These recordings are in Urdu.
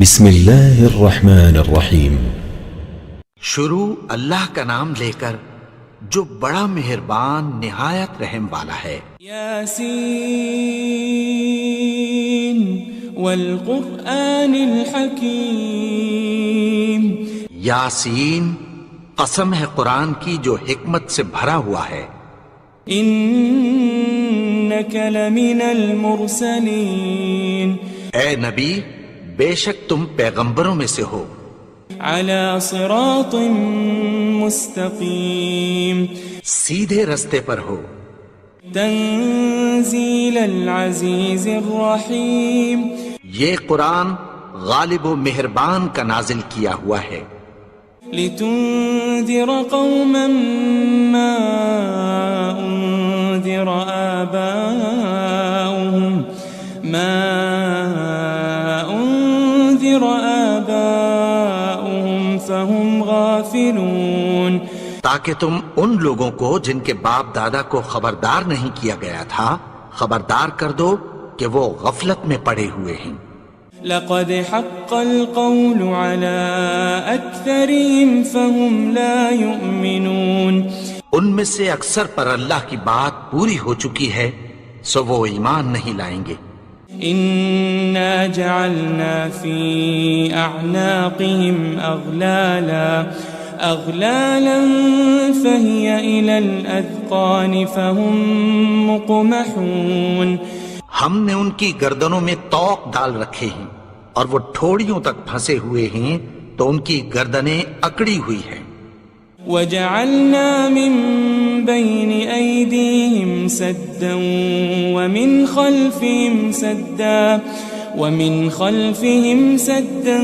بسم اللہ الرحمن الرحیم۔ شروع اللہ کا نام لے کر جو بڑا مہربان نہایت رحم والا ہے۔ یاسین والقرآن الحکیم۔ یاسین، قسم ہے قرآن کی جو حکمت سے بھرا ہوا ہے۔ انک لمن المرسلین۔ اے نبی، بے شک تم پیغمبروں میں سے ہو۔ علی صراط مستقیم۔ سیدھے رستے پر ہو۔ تنزیل العزیز الرحیم۔ یہ قرآن غالب و مہربان کا نازل کیا ہوا ہے۔ لتنذر قوما ما انذر آباؤهم فهم غافلون۔ تاکہ تم ان لوگوں کو جن کے باپ دادا کو خبردار نہیں کیا گیا تھا خبردار کر دو کہ وہ غفلت میں پڑے ہوئے ہیں۔ لقد حق القول على اکثرهم فهم لا يؤمنون۔ ان میں سے اکثر پر اللہ کی بات پوری ہو چکی ہے سو وہ ایمان نہیں لائیں گے۔ انا جعلنا في اعناقهم اغلالا فهي الى الاذقان فهم مقمحون۔ ہم نے ان کی گردنوں میں طوق ڈال رکھے ہیں اور وہ ٹھوڑیوں تک پھنسے ہوئے ہیں تو ان کی گردنیں اکڑی ہوئی ہیں۔ وجعلنا من بين أيديهم سدا ومن خلفهم سدا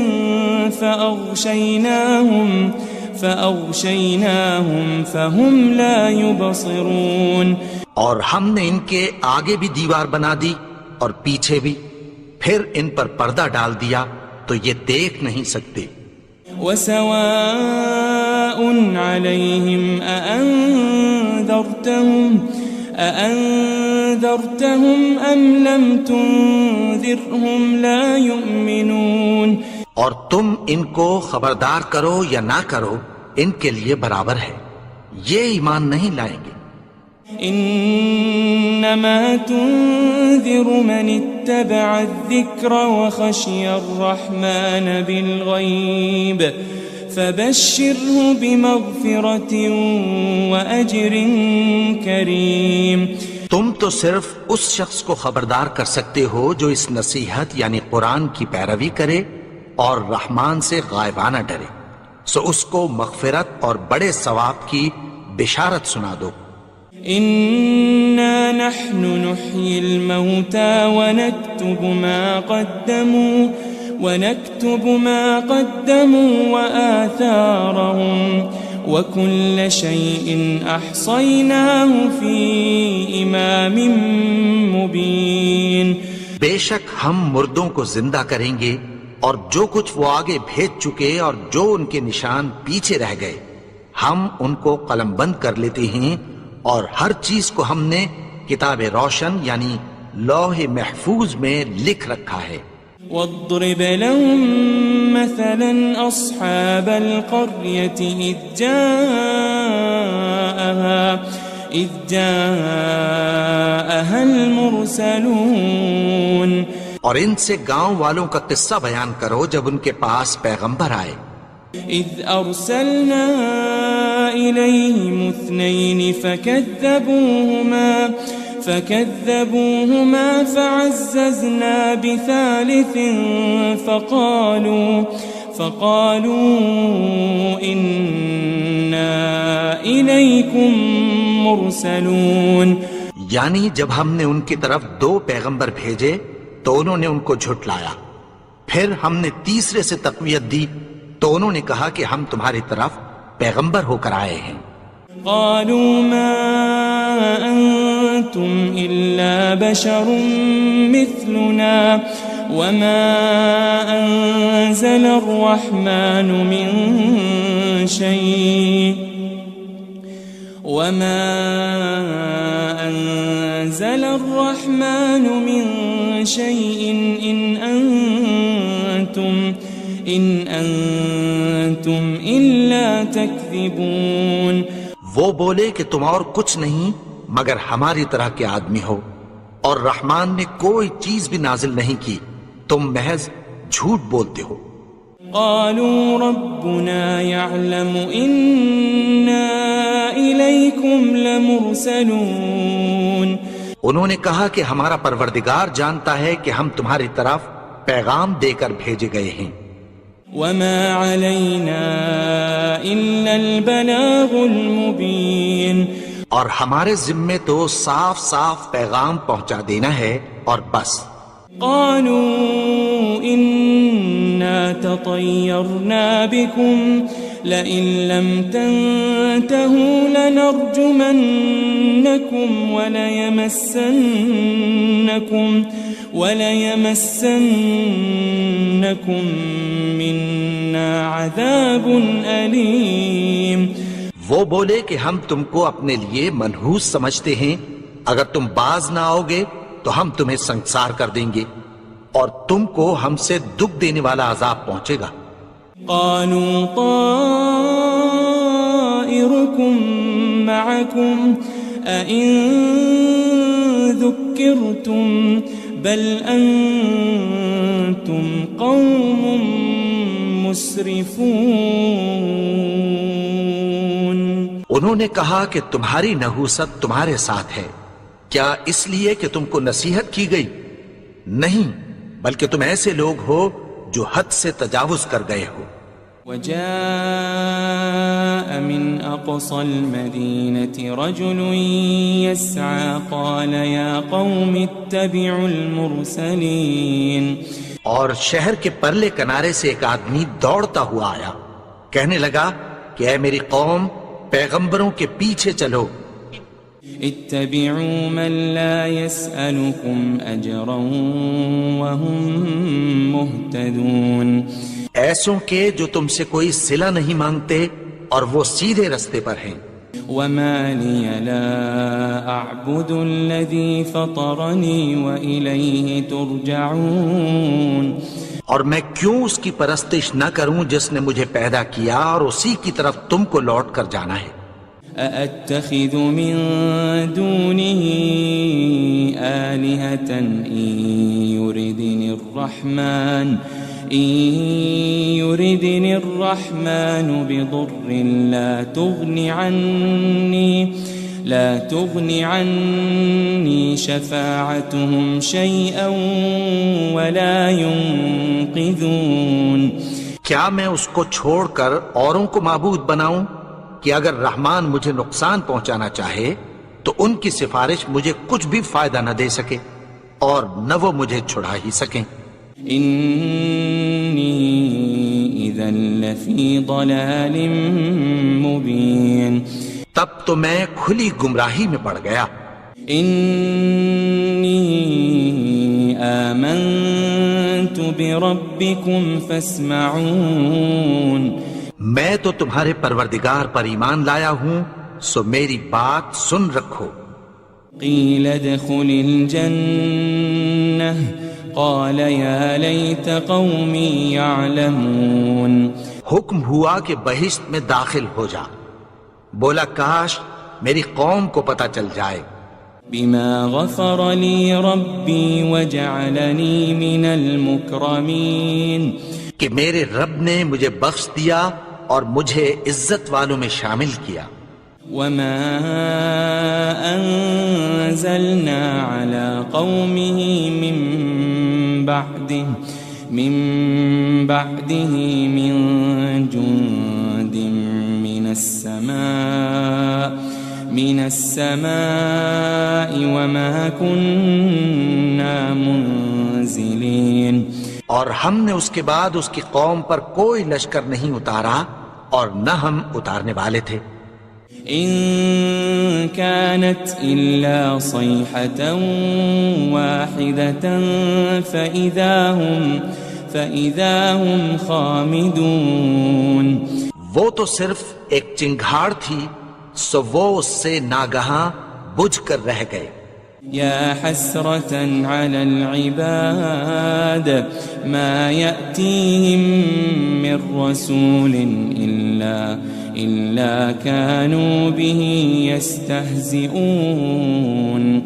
فأغشيناهم فهم لا يبصرون۔ اور ہم نے ان کے آگے بھی دیوار بنا دی اور پیچھے بھی، پھر ان پر پردہ ڈال دیا تو یہ دیکھ نہیں سکتے۔ وسواء عليهم أأنذرتهم أم لم تنذرهم لا يؤمنون۔ اور تم ان کو خبردار کرو یا نہ کرو ان کے لیے برابر ہے، یہ ایمان نہیں لائیں گے۔ انما تنذر من اتبع الذکر وخشی الرحمن بالغیب فبشره بمغفرة واجر کریم۔ تم تو صرف اس شخص کو خبردار کر سکتے ہو جو اس نصیحت یعنی قرآن کی پیروی کرے اور رحمان سے غائبانہ ڈرے، سو اس کو مغفرت اور بڑے ثواب کی بشارت سنا دو۔ إنا نحن نحيي الموتى ونكتب ما قدموا وآثارهم وكل شيء أحصيناه في إمام مبين۔ بے شک ہم مردوں کو زندہ کریں گے اور جو کچھ وہ آگے بھیج چکے اور جو ان کے نشان پیچھے رہ گئے ہم ان کو قلم بند کر لیتے ہیں، اور ہر چیز کو ہم نے کتاب روشن یعنی لوح محفوظ میں لکھ رکھا ہے۔ واضرب لهم مثلا أصحاب القرية إذ جاءها المرسلون۔ اور ان سے گاؤں والوں کا قصہ بیان کرو جب ان کے پاس پیغمبر آئے۔ إذ أرسلنا إليهم اثنين فكذبوهما فعززنا بثالث فقالوا إنا إليكم مرسلون۔ یعنی جب ہم نے ان کی طرف 2 پیغمبر بھیجے تو انہوں نے ان کو جھٹلایا، پھر ہم نے تیسرے سے تقویت دی تو انہوں نے کہا کہ ہم تمہاری طرف پیغمبر ہو کر آئے ہیں۔ قالوا ما أنتم إلا بشر مثلنا وما أنزل الرحمن من شيء إن أنتم أنتم إلا تكذبون. وہ بولے کہ تم اور کچھ نہیں مگر ہماری طرح کے آدمی ہو، اور رحمان نے کوئی چیز بھی نازل نہیں کی، تم محض جھوٹ بولتے ہو. قالوا ربنا يعلم إنا إليكم لمرسلون. انہوں نے کہا کہ ہمارا پروردگار جانتا ہے کہ ہم تمہاری طرف پیغام دے کر بھیجے گئے ہیں. وما علينا إلا البلاغ المبين. اور ہمارے ذمے تو صاف صاف پیغام پہنچا دینا ہے اور بس. قالوا إنا تطيرنا بكم لئن لم تنتهوا لنرجمنكم وليمسنكم منا عذاب أليم. وہ بولے کہ ہم تم کو اپنے لیے منحوس سمجھتے ہیں، اگر تم باز نہ آؤ گے تو ہم تمہیں سنسار کر دیں گے اور تم کو ہم سے دکھ دینے والا عذاب پہنچے گا. قالوا طائركم معكم أئن ذكرتم بل أنتم قوم مسرفون. انہوں نے کہا کہ تمہاری نحوست تمہارے ساتھ ہے، کیا اس لیے کہ تم کو نصیحت کی گئی؟ نہیں، بلکہ تم ایسے لوگ ہو جو حد سے تجاوز کر گئے ہو. وجاء من أقصى المدينة رجل يسعى قال يا قوم اتبعوا المرسلين. اور شہر کے پرلے کنارے سے ایک آدمی دوڑتا ہوا آیا، کہنے لگا کہ اے میری قوم، پیغمبروں کے پیچھے چلو. اتبعوا من لا يسألكم أجرا وهم مهتدون. ایسوں کے جو تم سے کوئی صلہ نہیں مانگتے اور وہ سیدھے رستے پر ہیں. وما لي لا أعبد الذي فطرني وإليه ترجعون. اور میں کیوں اس کی پرستش نہ کروں جس نے مجھے پیدا کیا اور اسی کی طرف تم کو لوٹ کر جانا ہے. أأتخذ من دونه آلهة إن يردني الرحمن بضر لا تغن عني شفاعتهم شيئا ولا ينقذون. کیا میں اس کو چھوڑ کر اوروں کو معبود بناؤں کہ اگر رحمان مجھے نقصان پہنچانا چاہے تو ان کی سفارش مجھے کچھ بھی فائدہ نہ دے سکے اور نہ وہ مجھے چھڑا ہی سکیں. إني إذا لفي ضلال مبين. تب تو میں کھلی گمراہی میں پڑ گیا. إني آمنت بربكم فاسمعون. میں تو تمہارے پروردگار پر ایمان لایا ہوں، سو میری بات سن رکھو. قيل ادخل الجنة قال يا ليت قومي يعلمون. حکم ہوا کہ بہشت میں داخل ہو جا. بولا کاش میری قوم کو پتہ چل جائے. بما غفر لي ربي وجعلني من المكرمين. کہ میرے رب نے مجھے بخش دیا اور مجھے عزت والوں میں شامل کیا. وما أنزلنا على قومه من بعده من جند من السماء وما كنا منزلين. اور ہم نے اس کے بعد اس کی قوم پر کوئی لشکر نہیں اتارا اور نہ ہم اتارنے والے تھے. إن كانت إلا صيحة واحدة فإذا هم خامدون. وہ تو صرف ایک چنگھاڑ تھی، سو وہ اس سے ناگہاں بجھ کر رہ گئے. يا حسرة على العباد ما يأتيهم من رسول إلا كانوا به يستهزئون.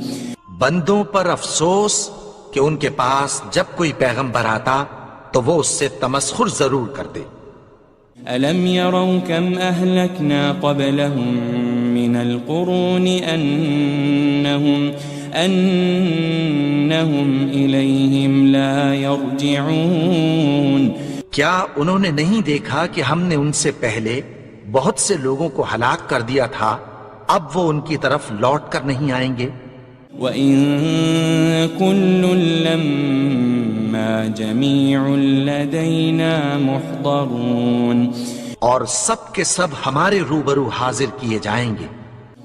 بندوں پر افسوس کہ ان کے پاس جب کوئی پیغمبر آتا تو وہ اس سے تمسخر ضرور کرتے. ألم يروا كم أهلكنا قبلهم من القرون أنهم إليهم لا يرجعون. کیا انہوں نے نہیں دیکھا کہ ہم نے ان سے پہلے بہت سے لوگوں کو ہلاک کر دیا تھا، اب وہ ان کی طرف لوٹ کر نہیں آئیں گے. وَإِن كُلٌّ لَمَّا جَمِيعٌ لَدَيْنَا مُحْضَرُونَ. اور سب کے سب ہمارے روبرو حاضر کیے جائیں گے.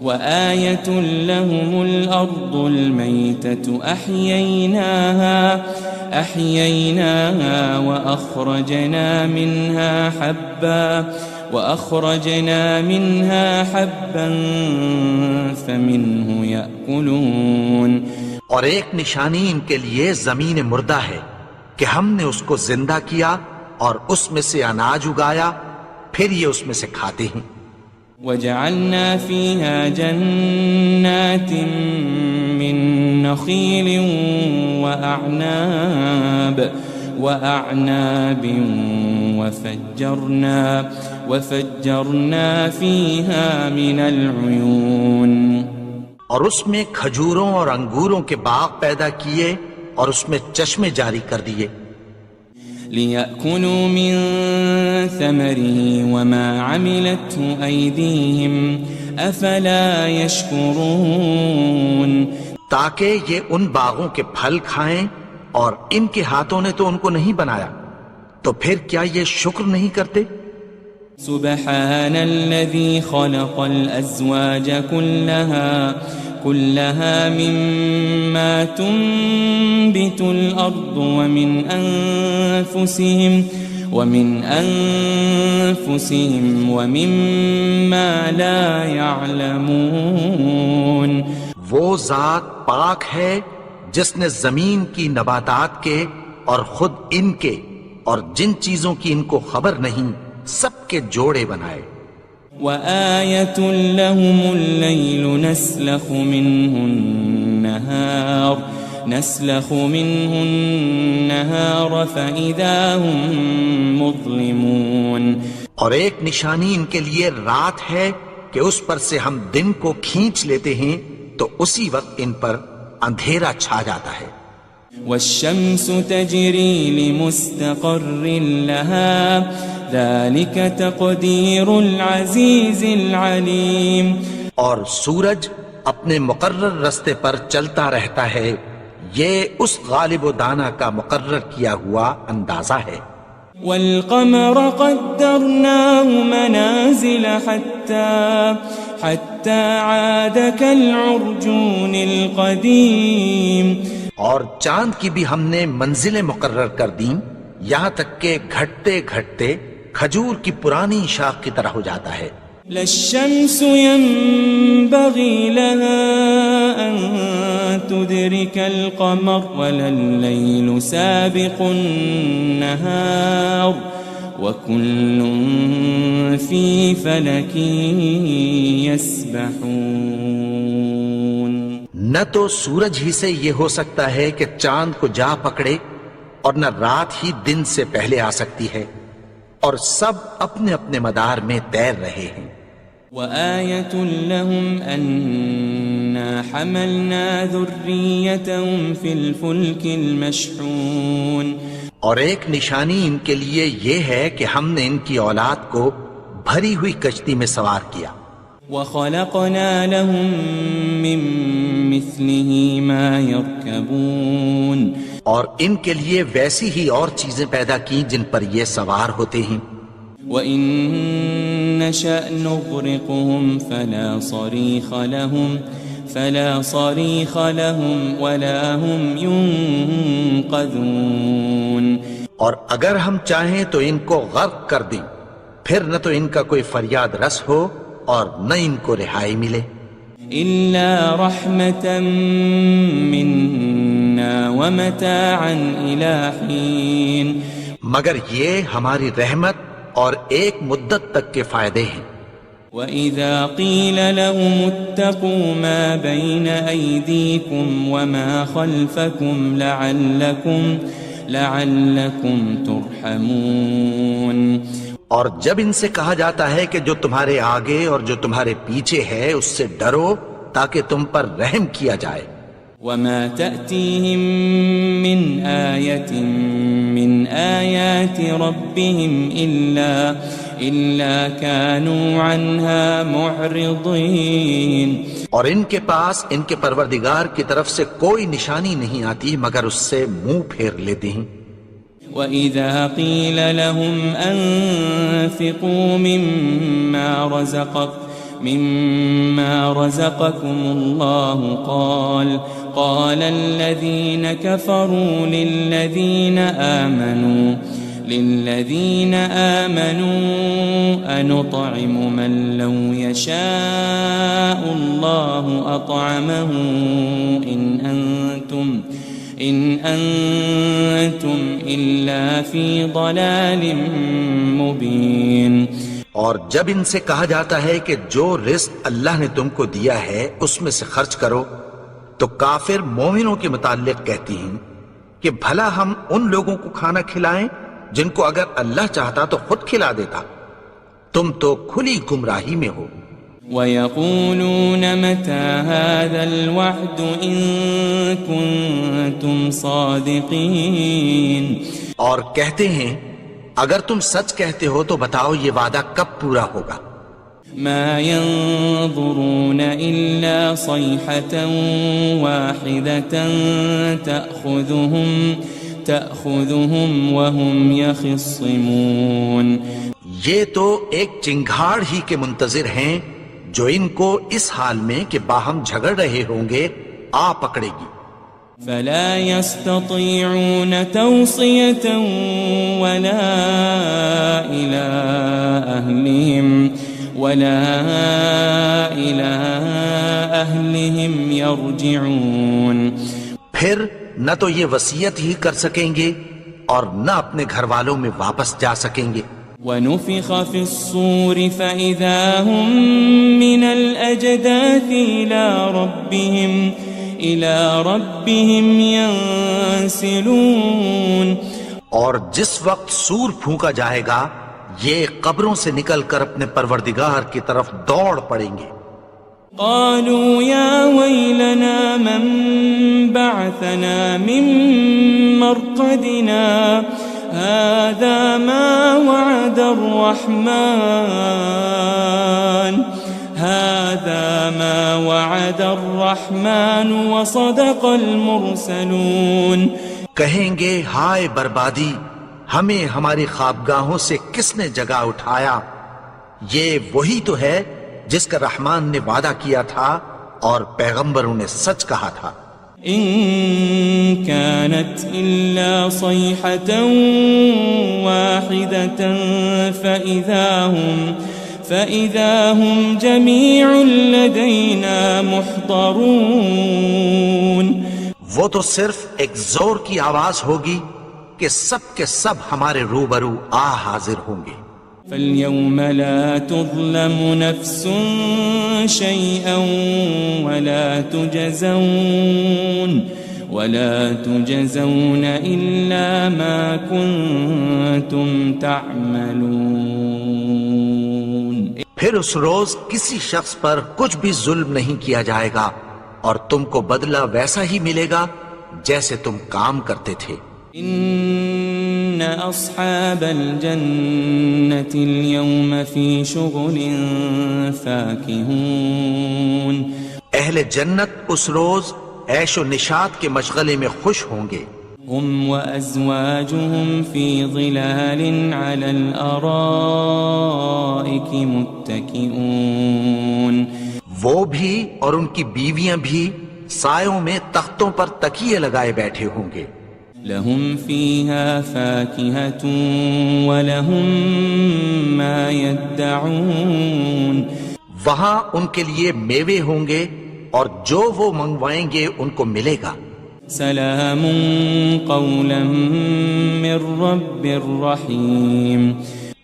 وآية لهم الأرض الميتة أحييناها وأخرجنا منها حبا فمنه يأكلون. اور ایک نشانی ان کے لیے زمین مردہ ہے کہ ہم نے اس کو زندہ کیا اور اس میں سے اناج اگایا، پھر یہ اس میں سے کھاتے ہیں. وجعلنا فيها جنات من نخيل وأعناب وفجرنا فيها من العيون. اور اس میں کھجوروں اور انگوروں کے باغ پیدا کیے اور اس میں چشمے جاری کر دیے. لِيَأْكُلُوا مِن ثَمَرِهِ وَمَا عَمِلَتْهُ أَيْدِيهِمْ أَفَلَا يَشْكُرُونَ. تاکہ یہ ان باغوں کے پھل کھائیں اور ان کے ہاتھوں نے تو ان کو نہیں بنایا، تو پھر کیا یہ شکر نہیں کرتے؟ سبحان الذي خلق الأزواج كلها مما تنبت الأرض ومن أنفسهم ومما لا يعلمون. وہ ذات پاک ہے جس نے زمین کی نباتات کے اور خود ان کے اور جن چیزوں کی ان کو خبر نہیں سب کے جوڑے بنائے. وآية لهم الليل نسلخ منه النهار فإذا هم مظلمون. اور ایک نشانی ان کے لیے رات ہے کہ اس پر سے ہم دن کو کھینچ لیتے ہیں تو اسی وقت ان پر اندھیرا چھا جاتا ہے. والشمس تجري لمستقر لها ذلك تقدير العزيز العليم. اور سورج اپنے مقرر رستے پر چلتا رہتا ہے، یہ اس غالب و دانا کا مقرر کیا ہوا اندازہ ہے. والقمر قدرناه منازل حتى عاد كالعرجون القديم. اور چاند کی بھی ہم نے منزلیں مقرر کر دیں یہاں تک کہ گھٹتے گھٹتے کھجور کی پرانی شاخ کی طرح ہو جاتا ہے. للشمس ينبغي لها أن تدرك القمر ولا الليل سابق النهار وكل في فلك يسبحون. نہ تو سورج ہی سے یہ ہو سکتا ہے کہ چاند کو جا پکڑے اور نہ رات ہی دن سے پہلے آ سکتی ہے، اور سب اپنے اپنے مدار میں تیر رہے ہیں. وآية لهم أنا حملنا ذريتهم في الفلك المشحون. اور ایک نشانی ان کے لیے یہ ہے کہ ہم نے ان کی اولاد کو بھری ہوئی کشتی میں سوار کیا. وخلقنا لهم من مثله ما يركبون. اور ان کے لیے ویسی ہی اور چیزیں پیدا کی جن پر یہ سوار ہوتے ہیں. وَإِن نَّشَأْ نُغْرِقْهُمْ فَلَا صَرِيخَ لَهُمْ وَلَا هُمْ يُنقَذُونَ. اور اگر ہم چاہیں تو ان کو غرق کر دیں، پھر نہ تو ان کا کوئی فریاد رس ہو اور نہ ان کو رہائی ملے. إلا رحمة منا ومتاعا إلى حين مگر یہ ہماری رحمت اور ایک مدت تک کے فائدے ہیں. وَإِذَا قِيلَ لَهُمُ اتَّقُوا مَا بَيْنَ أَيْدِيكُمْ وَمَا خَلْفَكُمْ لَعَلَّكُمْ تُرْحَمُونَ. اور جب ان سے کہا جاتا ہے کہ جو تمہارے آگے اور جو تمہارے پیچھے ہے اس سے ڈرو تاکہ تم پر رحم کیا جائے. وَمَا تَأْتِيهِم مِّنْ آيَةٍ مِّنْ آيَاتِ رَبِّهِمْ إِلَّا كَانُوا عَنْهَا مُعْرِضِينَ. اور ان کے پاس ان کے پروردگار کی طرف سے کوئی نشانی نہیں آتی مگر اس سے منہ پھیر لیتے ہیں. وَإِذَا قِيلَ لَهُمْ أَنفِقُوا مِمَّا رَزَقَكُمُ اللَّهُ قَالَ الَّذِينَ كَفَرُوا لِلَّذِينَ آمَنُوا أَنُطْعِمُ مَن لَّوْ يَشَاءُ اللَّهُ أَطْعَمَهُ إِنْ أَنْتُمْ إِلَّا فِي ضَلَالٍ مُبِينٍ. اور جب ان سے کہا جاتا ہے کہ جو رزق اللہ نے تم کو دیا ہے اس میں سے خرچ کرو تو کافر مومنوں کے متعلق کہتی ہیں کہ بھلا ہم ان لوگوں کو کھانا کھلائیں جن کو اگر اللہ چاہتا تو خود کھلا دیتا. تم تو کھلی گمراہی میں ہو. وَيَقُولُونَ مَتَى هَذَا الْوَعْدُ إِن كُنتُمْ صَادِقِينَ. اور کہتے ہیں اگر تم سچ کہتے ہو تو بتاؤ یہ وعدہ کب پورا ہوگا. مَا يَنظُرُونَ إِلَّا صَيْحَةً وَاحِدَةً تَأْخُذُهُمْ وَهُمْ يَخِصِّمُونَ. یہ تو ایک چنگھاڑ ہی کے منتظر ہیں جو ان کو اس حال میں کہ باہم جھگڑ رہے ہوں گے آ پکڑے گی. فَلَا يَسْتَطِيعُونَ تَوْصِيَةً وَلَا إِلَىٰ أَهْلِهِمْ يَرْجِعُونَ. پھر نہ تو یہ وصیت ہی کر سکیں گے اور نہ اپنے گھر والوں میں واپس جا سکیں گے. وَنُفِخَ فِي الصُّورِ فَإِذَا هُم مِّنَ الْأَجْدَاثِ إِلَىٰ رَبِّهِمْ يَنسِلُونَ. اور جس وقت سور پھونکا جائے گا یہ قبروں سے نکل کر اپنے پروردگار کی طرف دوڑ پڑیں گے. قالوا يا ويلنا من بعثنا من مرقدنا هذا ما وعد الرحمن وصدق المرسلون. کہیں گے ہائے بربادی، ہمیں ہماری خوابگاہوں سے کس نے جگا اٹھایا. یہ وہی تو ہے جس کا رحمان نے وعدہ کیا تھا اور پیغمبروں نے سچ کہا تھا. إن كانت إلا صيحة واحدة فإذا هم جميع لدينا محضرون. وہ تو صرف ایک زور کی آواز ہوگی کہ سب کے سب ہمارے روبرو آ حاضر ہوں گے. فَالْيَوْمَ لَا تُظْلَمُ نَفْسٌ شَيْئًا وَلَا تُجَزَوْنَ إِلَّا مَا كُنتُمْ تَعْمَلُونَ. پھر اس روز کسی شخص پر کچھ بھی ظلم نہیں کیا جائے گا اور تم کو بدلہ ویسا ہی ملے گا جیسے تم کام کرتے تھے. إن أصحاب الجنة اليوم في شغل فاكهون. اہل جنت اس روز عیش و نشاط کے مشغلے میں خوش ہوں گے. هم وأزواجهم في ظلال على الأرائك متكئون. وہ بھی اور ان کی بیویاں بھی سایوں میں تختوں پر تکیے لگائے بیٹھے ہوں گے. لهم فيها فاكهة ولهم ما يدعون. وہاں ان کے لیے میوے ہوں گے اور جو وہ منگوائیں گے ان کو ملے گا۔ سلام قولا من رب رحیم،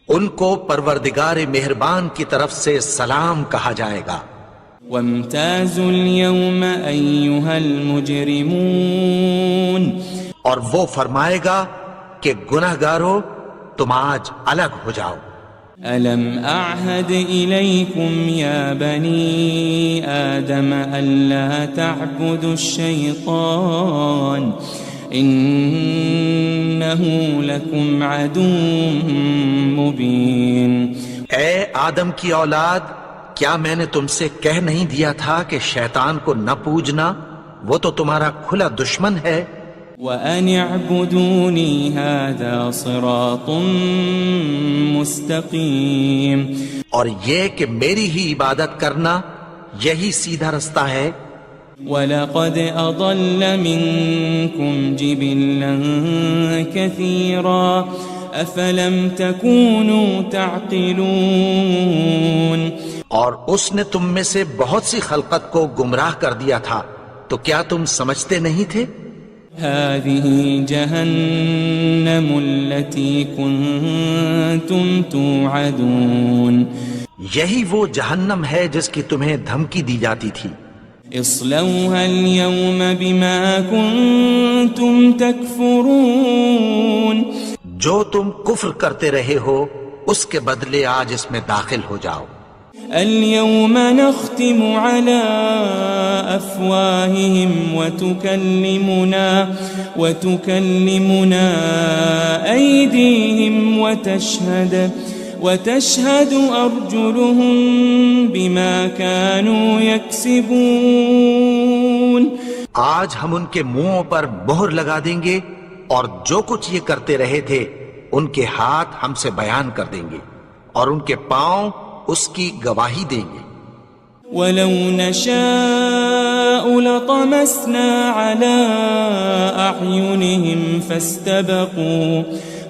ان کو پروردگار مہربان کی طرف سے سلام کہا جائے گا۔ وامتازوا اليوم أيها المجرمون، اور وہ فرمائے گا کہ گنہگارو تم آج الگ ہو جاؤ۔ ألم أعهد إليكم يا بني آدم ألا تعبدوا الشيطان إنه لكم عدو مبين۔ اے آدم کی اولاد، کیا میں نے تم سے کہہ نہیں دیا تھا کہ شیطان کو نہ پوجنا، وہ تو تمہارا کھلا دشمن ہے۔ وَأَنِ اعْبُدُونِي هَذَا صِرَاطٌ مُسْتَقِيمٌ، اور یہ کہ میری ہی عبادت کرنا یہی سیدھا رستہ ہے۔ وَلَقَدْ أَضَلَّ مِنكُمْ جِبِلًّا كَثِيرًا أَفَلَمْ تَكُونُوا تَعْقِلُونَ، اور اس نے تم میں سے بہت سی خلقت کو گمراہ کر دیا تھا، تو کیا تم سمجھتے نہیں تھے؟ هذه جهنم التي كنتم توعدون، یہی وہ جہنم ہے جس کی تمہیں دھمکی دی جاتی تھی۔ اصلوها اليوم بما كنتم تكفرون، جو تم کفر کرتے رہے ہو اس کے بدلے آج اس میں داخل ہو جاؤ۔ اليوم نختم على أفواههم وتكلمنا أيديهم وتشهد أرجلهم بما كانوا يكسبون، آج ہم ان کے منہوں پر مہر لگا دیں گے اور جو کچھ یہ کرتے رہے تھے ان کے ہاتھ ہم سے بیان کر دیں گے اور ان کے پاؤں اس کی گواہی دیں گے۔ وَلَوْ نَشَاءُ لَطَمَسْنَا عَلَىٰ أَعْيُنِهِمْ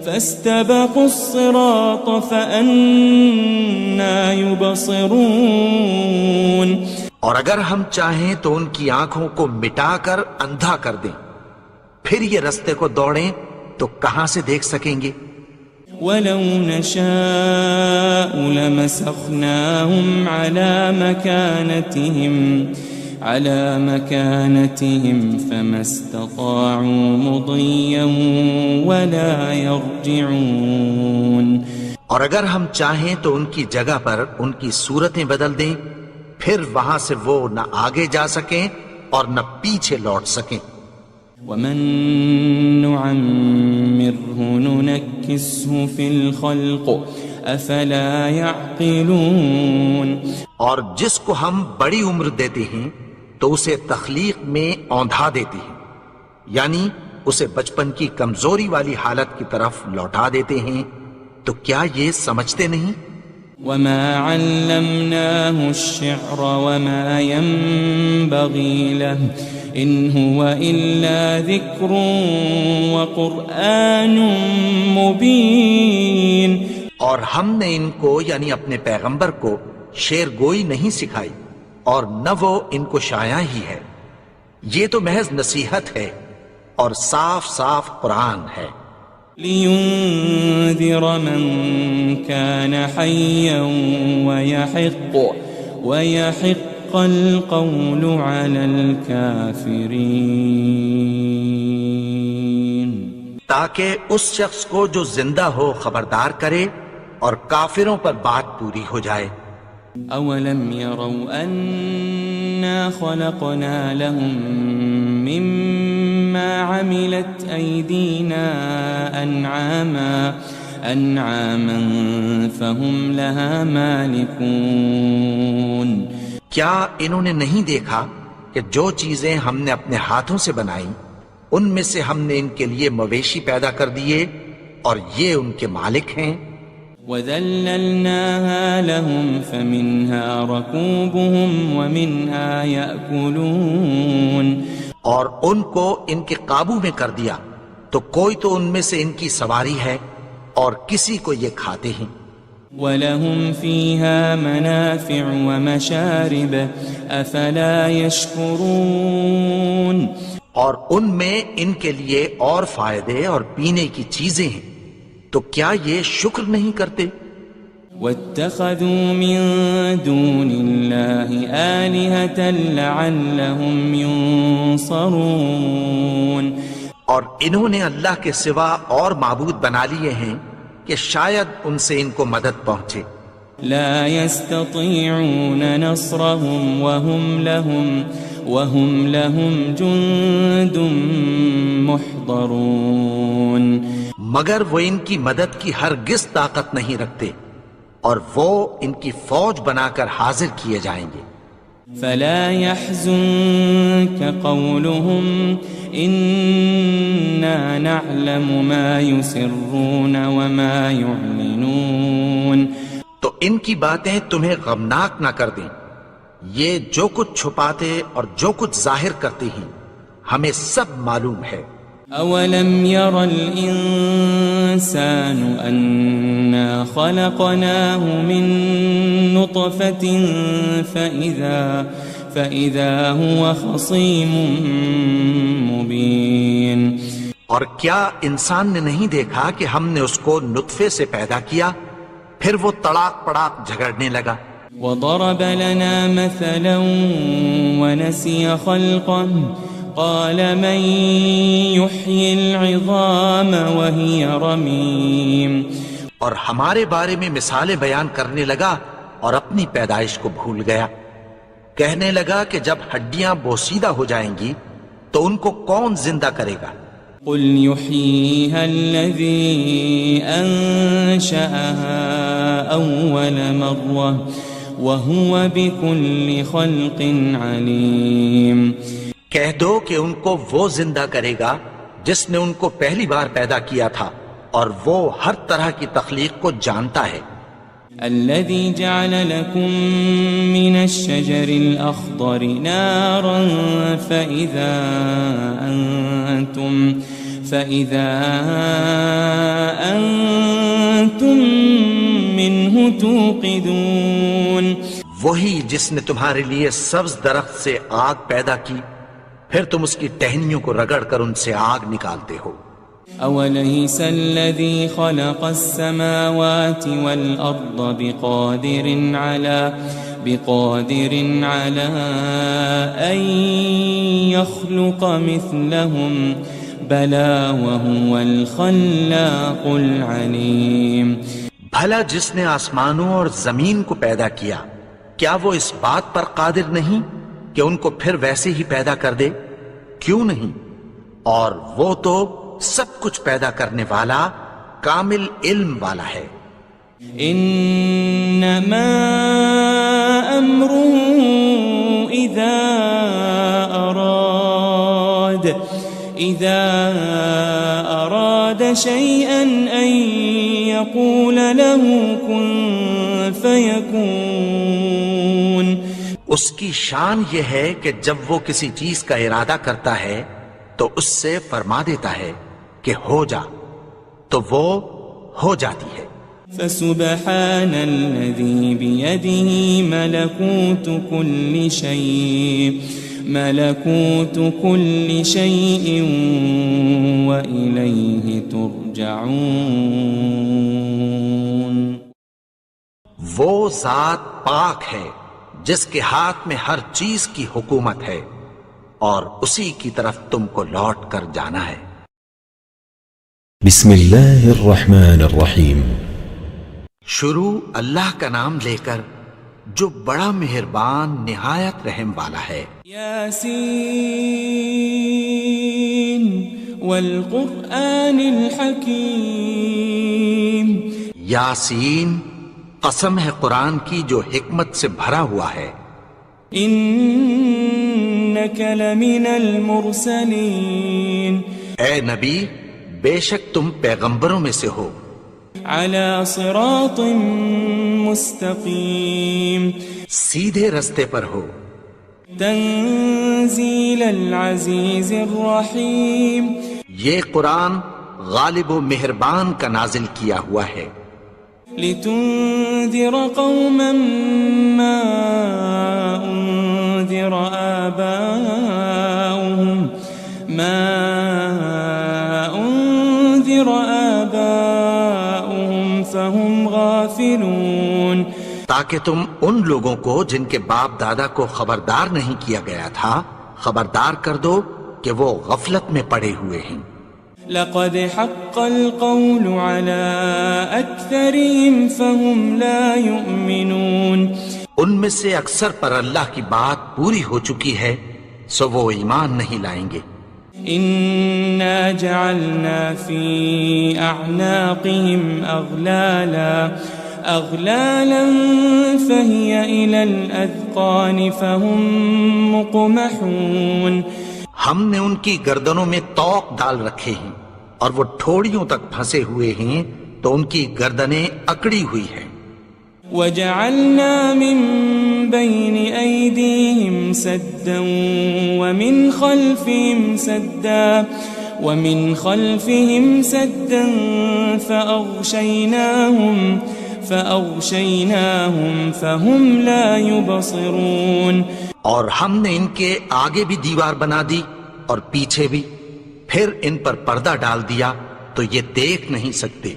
فَاسْتَبَقُوا الصِّرَاطَ فَأَنَّىٰ يُبْصِرُونَ، اور اگر ہم چاہیں تو ان کی آنکھوں کو مٹا کر اندھا کر دیں، پھر یہ رستے کو دوڑیں تو کہاں سے دیکھ سکیں گے؟ وَلَوْ نَشَاءُ لَمَسَخْنَاهُمْ عَلَى مَكَانَتِهِمْ فَمَا اسْتَطَاعُوا مُضِيًّا وَلَا يَرْجِعُونَ، اور اگر ہم چاہیں تو ان کی جگہ پر ان کی صورتیں بدل دیں، پھر وہاں سے وہ نہ آگے جا سکیں اور نہ پیچھے لوٹ سکیں۔ وَمَن نُعَمِّرْهُ نُنَكِّسْهُ فِي الْخَلْقِ أَفَلَا يَعْقِلُونَ، اور جس کو ہم بڑی عمر دیتے ہیں تو اسے تخلیق میں اوندھا دیتے ہیں، یعنی اسے بچپن کی کمزوری والی حالت کی طرف لوٹا دیتے ہیں، تو کیا یہ سمجھتے نہیں؟ وَمَا عَلَّمْنَاهُ الشِّعْرَ وَمَا يَنبَغِي لَهُ إِنْ هُوَ إِلَّا ذِكْرٌ وَقُرْآنٌ مُبِينٌ، اور ہم نے ان کو یعنی اپنے پیغمبر کو شعر گوئی نہیں سکھائی اور نہ وہ ان کو شایع ہی ہے، یہ تو محض نصیحت ہے اور صاف صاف قرآن ہے۔ لِيُنذِرَ مَن كَانَ حَيًّا وَيَحِقَّ الْقَوْلُ عَلَى الْكَافِرِينَ، تاکہ اس شخص کو جو زندہ ہو خبردار کرے اور کافروں پر بات پوری ہو جائے۔ أَوَلَمْ يَرَوْا أَنَّا خَلَقْنَا لَهُم مِّمَّا عَمِلَتْ أَيْدِينَا أَنْعَامًا فَهُمْ لَهَا مَالِكُونَ، کیا انہوں نے نہیں دیکھا کہ جو چیزیں ہم نے اپنے ہاتھوں سے بنائیں ان میں سے ہم نے ان کے لیے مویشی پیدا کر دیے اور یہ ان کے مالک ہیں۔ وَذَلَّلْنَاهَا لَهُمْ فَمِنْهَا رَكُوبُهُمْ وَمِنْهَا يَأْكُلُونَ، اور ان کو ان کے قابو میں کر دیا تو کوئی تو ان میں سے ان کی سواری ہے اور کسی کو یہ کھاتے ہیں۔ وَلَهُمْ فِيهَا مَنَافِعُ وَمَشَارِبُ أَفَلَا يَشْكُرُونَ اور ان میں ان کے لیے اور فائدے اور پینے کی چیزیں ہیں، تو کیا یہ شکر نہیں کرتے؟ وَاتَّخَذُوا مِن دُونِ اللَّهِ آلِهَةً لَعَلَّهُمْ يُنصَرُونَ اور انہوں نے اللہ کے سوا اور معبود بنا لیے ہیں کہ شاید ان سے ان کو مدد پہنچے۔ لا يستطيعون نصرهم وهم لهم جند محضرون مگر وہ ان کی مدد کی ہرگز طاقت نہیں رکھتے، اور وہ ان کی فوج بنا کر حاضر کیے جائیں گے۔ فلا يحزنك قولهم إنا نعلم ما يسرون وما يعلنون تو ان کی باتیں تمہیں غمناک نہ کر دیں، یہ جو کچھ چھپاتے اور جو کچھ ظاہر کرتے ہیں ہمیں سب معلوم ہے۔ أولم ير الإنسان أنا خلقناه من نطفة فإذا هو خصيم مبين اور کیا انسان نے نہیں دیکھا کہ ہم نے اس کو نطفے سے پیدا کیا، پھر وہ تڑاک پڑاک جھگڑنے لگا۔ وضرب لنا مثلا ونسي خلقه قال من يحيي العظام وهي رميم اور ہمارے بارے میں مثالیں بیان کرنے لگا اور اپنی پیدائش کو بھول گیا، کہنے لگا کہ جب ہڈیاں بوسیدہ ہو جائیں گی تو ان کو کون زندہ کرے گا؟ قل يحييها الذي أنشأها أول مرة وهو بكل خلق عليم کہہ دو کہ ان کو وہ زندہ کرے گا جس نے ان کو پہلی بار پیدا کیا تھا، اور وہ ہر طرح کی تخلیق کو جانتا ہے۔ الذي جعل لكم من الشجر الأخضر نارا فإذا أنتم منه توقدون وہی جس نے تمہارے لیے سبز درخت سے آگ پیدا کی، پھر تم اس کی ٹہنیوں کو رگڑ کر ان سے آگ نکالتے ہو۔ أوليس الذي خلق السماوات والأرض بقادر على أن يخلق مثلهم بلى وهو الخلاق العليم بھلا جس نے آسمانوں اور زمین کو پیدا کیا، کیا وہ اس بات پر قادر نہیں کہ ان کو پھر ویسے ہی پیدا کر دے؟ کیوں نہیں؟ اور وہ تو سب کچھ پیدا کرنے والا، کامل علم والا ہے۔ انما امره اذا اراد شيئا ان يقول له كن فيكون اس کی شان یہ ہے کہ جب وہ کسی چیز کا ارادہ کرتا ہے تو اس سے فرما دیتا ہے کہ ہو جا، تو وہ ہو جاتی ہے۔ فسبحان الذي بيده ملكوت كل شيء وإليه ترجعون وہ ذات پاک ہے جس کے ہاتھ میں ہر چیز کی حکومت ہے، اور اسی کی طرف تم کو لوٹ کر جانا ہے۔ بسم اللہ الرحمن الرحیم۔ شروع اللہ کا نام لے کر جو بڑا مہربان نہایت رحم والا ہے۔ یاسین والقرآن الحکیم۔ یاسین، قسم ہے قرآن کی جو حکمت سے بھرا ہوا ہے۔ انک لمن المرسلین۔ اے نبی، بے شک تم پیغمبروں میں سے ہو۔ علی صراط مستقیم۔ سیدھے رستے پر ہو۔ تنزیل العزیز الرحیم۔ یہ قرآن غالب و مہربان کا نازل کیا ہوا ہے۔ لتنذر قوما ما أنذر آباؤهم فهم غافلون تاکہ تم ان لوگوں کو جن کے باپ دادا کو خبردار نہیں کیا گیا تھا خبردار کر دو کہ وہ غفلت میں پڑے ہوئے ہیں. لقد حق القول على أكثرهم فهم لا يؤمنون. ان میں سے اکثر پر اللہ کی بات پوری ہو چکی ہے سو وہ ایمان نہیں لائیں گے. إنا جعلنا في أعناقهم أغلالا فهي إلى الأذقان فهم مقمحون. ہم نے ان کی گردنوں میں طوق ڈال رکھے ہیں اور وہ ٹھوڑیوں تک پھنسے ہوئے ہیں تو ان کی گردنیں اکڑی ہوئی ہیں. وجعلنا من بين أيديهم سدا ومن خلفهم سدا فأغشيناهم فهم لا يبصرون. اور ہم نے ان کے آگے بھی دیوار بنا دی اور پیچھے بھی، پھر ان پر پردہ ڈال دیا تو یہ دیکھ نہیں سکتے.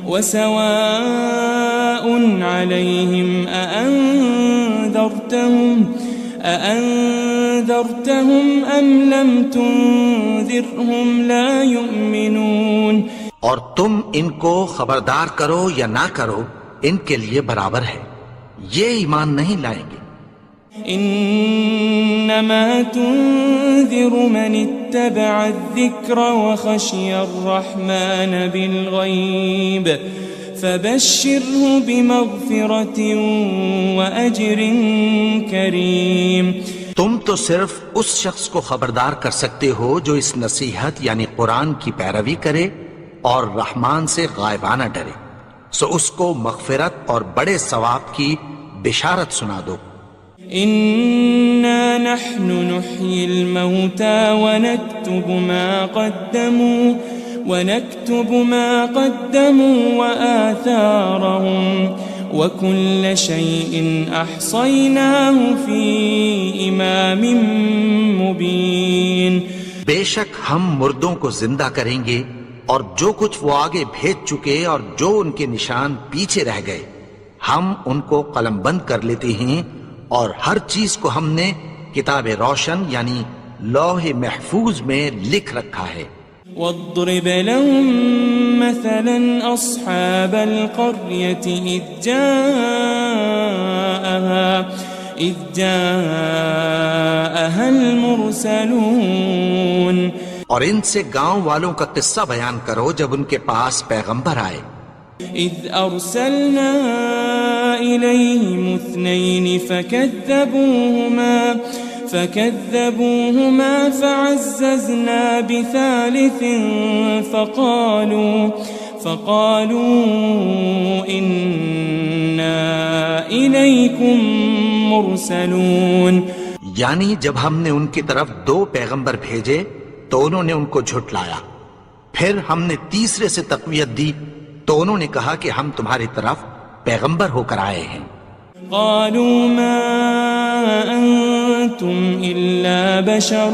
وسواء عليهم أأنذرتهم أم لم تنذرهم لا يؤمنون. اور تم ان کو خبردار کرو یا نہ کرو ان کے لیے برابر ہے، یہ ایمان نہیں لائیں گے. انما تنذر من اتبع الذکر وخشی الرحمن بالغیب فبشره بمغفرة وأجر کریم. تم تو صرف اس شخص کو خبردار کر سکتے ہو جو اس نصیحت یعنی قرآن کی پیروی کرے اور رحمان سے غائبانہ ڈرے، سو اس کو مغفرت اور بڑے ثواب کی بشارت سنا دو. إنا نحن نحيي الموتى ونكتب ما قدموا وآثارهم وكل شيء أحصيناه في إمام مبين. بے شک ہم مردوں کو زندہ کریں گے اور جو کچھ وہ آگے بھیج چکے اور جو ان کے نشان پیچھے رہ گئے ہم ان کو قلم بند کر لیتے ہیں، اور ہر چیز کو ہم نے کتاب روشن یعنی لوح محفوظ میں لکھ رکھا ہے. واضرب لهم مثلا أصحاب القرية إذ جاءها المرسلون. اور ان سے گاؤں والوں کا قصہ بیان کرو جب ان کے پاس پیغمبر آئے. إذ أرسلنا إليهم 2 فكذبوهما فعززنا بثالث فقالوا إنا إليكم مرسلون. یعنی جب ہم نے ان کی طرف 2 پیغمبر بھیجے تو انہوں نے ان کو جھٹلایا، پھر ہم نے تیسرے سے تقویت دی تو انہوں نے کہا کہ ہم تمہاری طرف پیغمبر ہو کر آئے ہیں. قالوا ما أنتم إلا بشر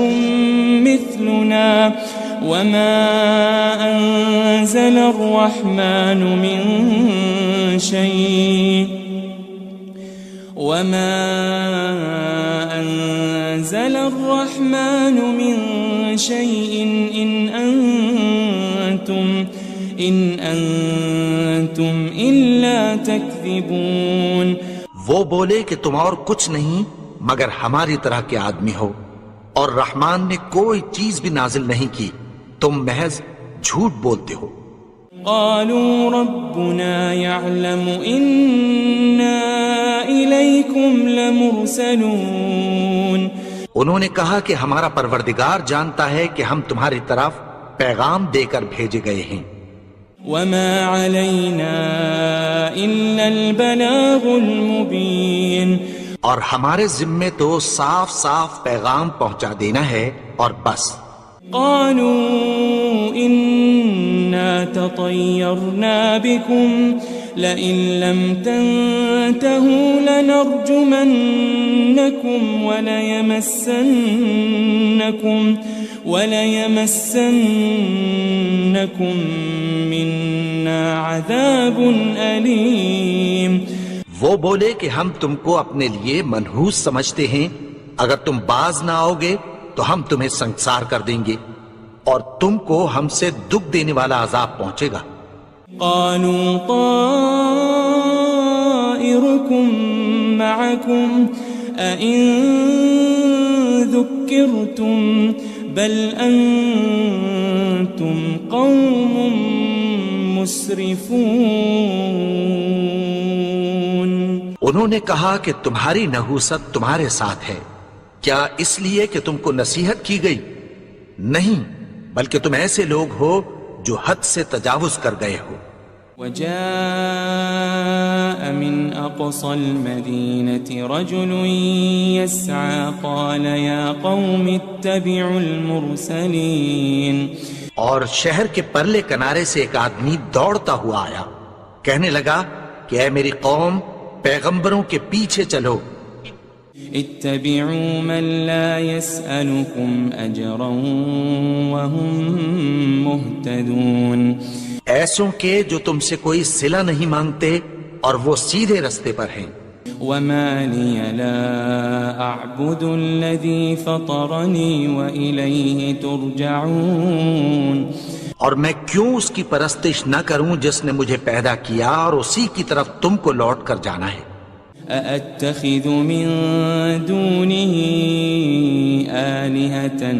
مثلنا وما أنزل الرحمن من شيء إن أنتم إلا تكذبون. وہ بولے کہ تم اور کچھ نہیں مگر ہماری طرح کے آدمی ہو، اور رحمان نے کوئی چیز بھی نازل نہیں کی، تم محض جھوٹ بولتے ہو. قالوا ربنا يعلم إنا إليكم لمرسلون. انہوں نے کہا کہ ہمارا پروردگار جانتا ہے کہ ہم تمہاری طرف پیغام دے کر بھیجے گئے ہیں. وما علينا إلا البلاغ المبين. اور ہمارے ذمے تو صاف صاف پیغام پہنچا دینا ہے اور بس. قالوا إنا تطيرنا بكم لئن لم تنتهوا لنرجمنكم وليمسنكم منا عذاب أليم. وہ بولے کہ ہم تم کو اپنے لیے منحوس سمجھتے ہیں، اگر تم باز نہ آؤ گے تو ہم تمہیں سنسار کر دیں گے اور تم کو ہم سے دکھ دینے والا عذاب پہنچے گا. قالوا طائركم معكم أئن ذكرتم بل أنتم قوم مسرفون. انہوں نے کہا کہ تمہاری نحوست تمہارے ساتھ ہے، کیا اس لیے کہ تم کو نصیحت کی گئی؟ نہیں، بلکہ تم ایسے لوگ ہو جو حد سے تجاوز کر گئے ہو. وجاء من أقصى المدينة رجل يسعى قال يا قوم اتبعوا المرسلين. اور شہر کے پرلے کنارے سے ایک آدمی دوڑتا ہوا آیا، کہنے لگا کہ اے میری قوم، پیغمبروں کے پیچھے چلو. اتبعوا من لا يسألكم أجرا وهم مهتدون. ایسوں کے جو تم سے کوئی صلہ نہیں مانگتے اور وہ سیدھے رستے پر ہیں. وما لي لا أعبد الذي فطرني وإليه ترجعون. اور میں کیوں اس کی پرستش نہ کروں جس نے مجھے پیدا کیا اور اسی کی طرف تم کو لوٹ کر جانا ہے. أأتخذ من دونه آلهة إن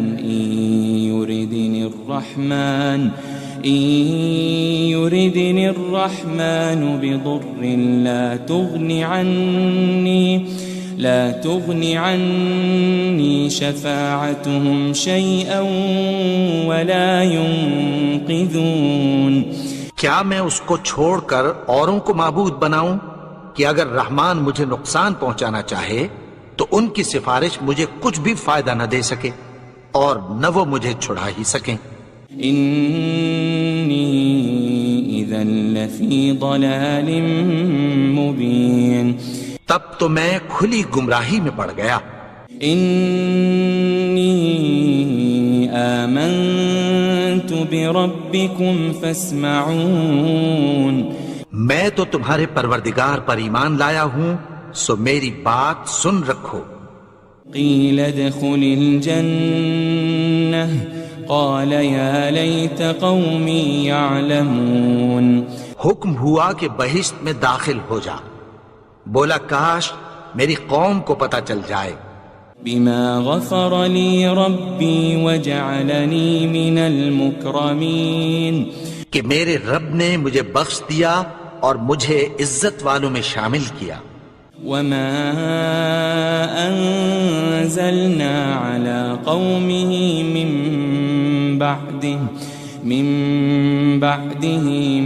يردني الرحمن بضر لا تغن عني شفاعتهم شيئا ولا ينقذون. کیا میں اس کو چھوڑ کر اوروں کو معبود بناؤں کہ اگر رحمان مجھے نقصان پہنچانا چاہے تو ان کی سفارش مجھے کچھ بھی فائدہ نہ دے سکے اور نہ وہ مجھے چھڑا ہی سکیں. إني إذا لفي ضلال مبين. تب تو میں کھلی گمراہی میں پڑ گیا. إني آمنت بربكم فاسمعون. میں تو تمہارے پروردگار پر ایمان لایا ہوں، سو میری بات سن رکھو. قيل ادخل الجنة قال يا ليت قومي يعلمون. حکم ہوا کہ بہشت میں داخل ہو جا. بولا کاش میری قوم کو پتہ چل جائے. بما غفر لي ربي وجعلني من المكرمين. کہ میرے رب نے مجھے بخش دیا اور مجھے عزت والوں میں شامل کیا. وما أنزلنا على قومه من بعده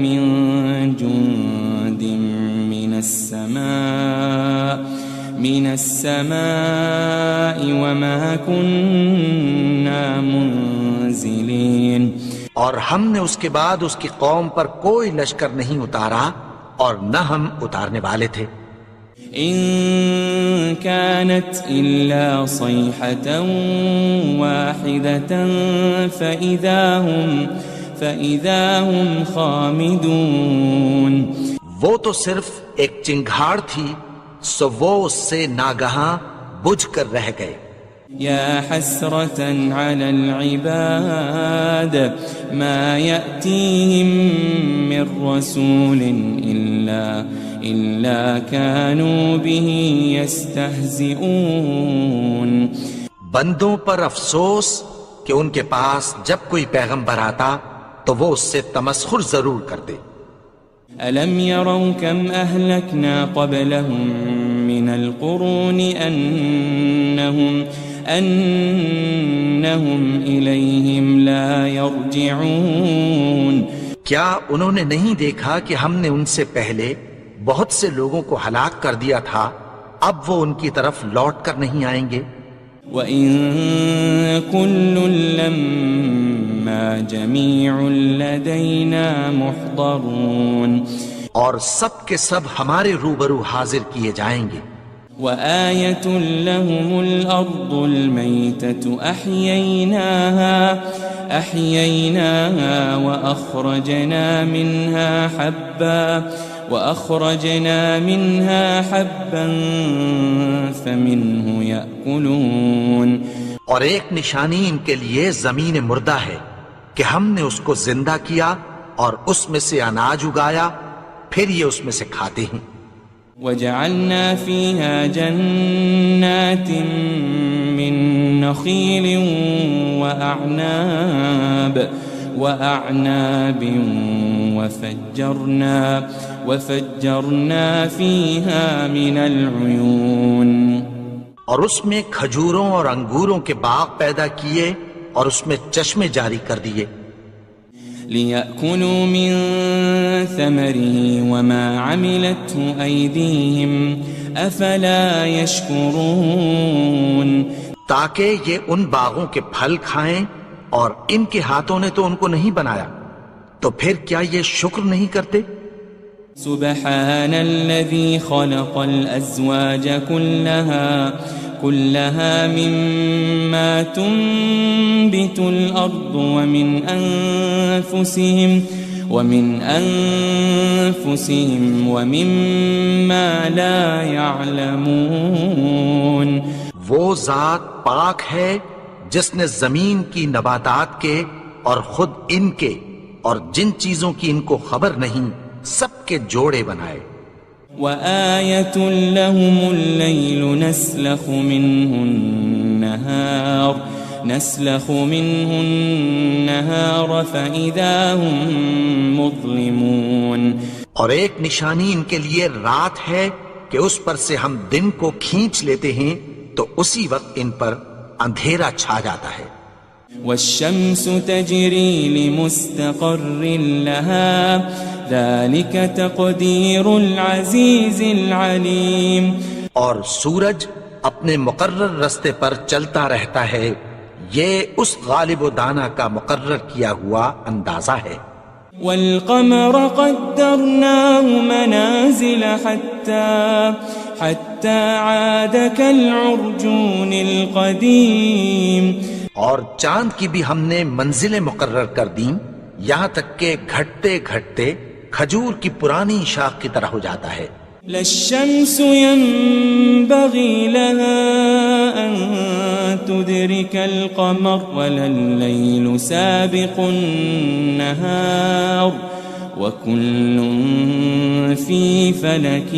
من جند من السماء وما كنا منزلين. اور ہم نے اس کے بعد اس کی قوم پر کوئی لشکر نہیں اتارا اور نہ ہم اتارنے والے تھے. إن كانت إلا صيحة واحدة فإذا هم خامدون. وہ تو صرف ایک چنگھاڑ تھی، سو وہ اس سے ناگہاں بجھ کر رہ گئے. يا حسرة على العباد ما يأتيهم من رسول إلا كانوا به يستهزئون. بندوں پر افسوس کہ ان کے پاس جب کوئی پیغمبر آتا تو وہ اس سے تمسخر ضرور کر دے. ألم يروا كم أهلكنا قبلهم من القرون أنهم إليهم لا يرجعون. کیا انہوں نے نہیں دیکھا کہ ہم نے ان سے پہلے بہت سے لوگوں کو ہلاک کر دیا تھا، اب وہ ان کی طرف لوٹ کر نہیں آئیں گے. وَإِن كُلٌّ لَمَّا جَمِيعٌ لَدَيْنَا مُحْضَرُونَ. اور سب کے سب ہمارے روبرو حاضر کیے جائیں گے. وآية لهم الأرض الميتة أحييناها وأخرجنا منها حبا فمنه يأكلون. اور ایک نشانی ان کے لیے زمین مردہ ہے کہ ہم نے اس کو زندہ کیا اور اس میں سے اناج اگایا، پھر یہ اس میں سے کھاتے ہیں. وجعلنا فيها جنات من نخيل وأعناب وفجرنا فيها من العيون. اور اس میں کھجوروں اور انگوروں کے باغ پیدا کیے اور اس میں چشمے جاری کر دیے. لِيَأْكُلُوا مِن ثَمَرِهِ وَمَا عَمِلَتْهُ أَيْدِيهِمْ أَفَلَا يَشْكُرُونَ. تاکہ یہ ان باغوں کے پھل کھائیں اور ان کے ہاتھوں نے تو ان کو نہیں بنایا، تو پھر کیا یہ شکر نہیں کرتے؟ سبحان الذي خلق الأزواج كلها مما تنبت الأرض ومن أنفسهم ومما لا يعلمون. وہ ذات پاک ہے جس نے زمین کی نباتات کے اور خود ان کے اور جن چیزوں کی ان کو خبر نہیں سب کے جوڑے بنائے. وآية لهم الليل نسلخ منه النهار فإذا هم مظلمون. اور ایک نشانی ان کے لیے رات ہے کہ اس پر سے ہم دن کو کھینچ لیتے ہیں تو اسی وقت ان پر اندھیرا چھا جاتا ہے. والشمس تجري لمستقر لها ذلك تقدير العزيز العليم. اور سورج اپنے مقرر رستے پر چلتا رہتا ہے، یہ اس غالب و دانا کا مقرر کیا ہوا اندازہ ہے. والقمر قدرناه منازل حتى عاد كالعرجون القديم. اور چاند کی بھی ہم نے منزلیں مقرر کر دیں یہاں تک کہ گھٹتے گھٹتے کھجور کی پرانی شاخ کی طرح ہو جاتا ہے. لا الشمس ينبغي لها أن تدرك القمر ولا الليل سابق النهار وكل في فلك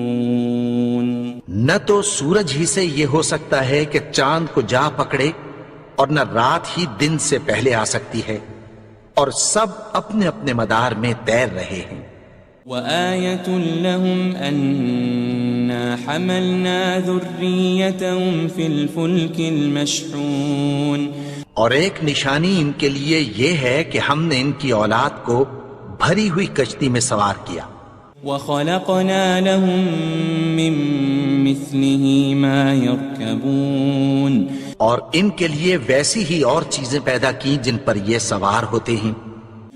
يسبحون. نہ تو سورج ہی سے یہ ہو سکتا ہے کہ چاند کو جا پکڑے اور نہ رات ہی دن سے پہلے آ سکتی ہے، اور سب اپنے اپنے مدار میں تیر رہے ہیں. وآية لهم أنا حملنا ذريتهم في الفلك المشحون. اور ایک نشانی ان کے لیے یہ ہے کہ ہم نے ان کی اولاد کو بھری ہوئی کشتی میں سوار کیا. وخلقنا لهم من مثله ما يركبون. اور ان کے لیے ویسی ہی اور چیزیں پیدا کی جن پر یہ سوار ہوتے ہیں.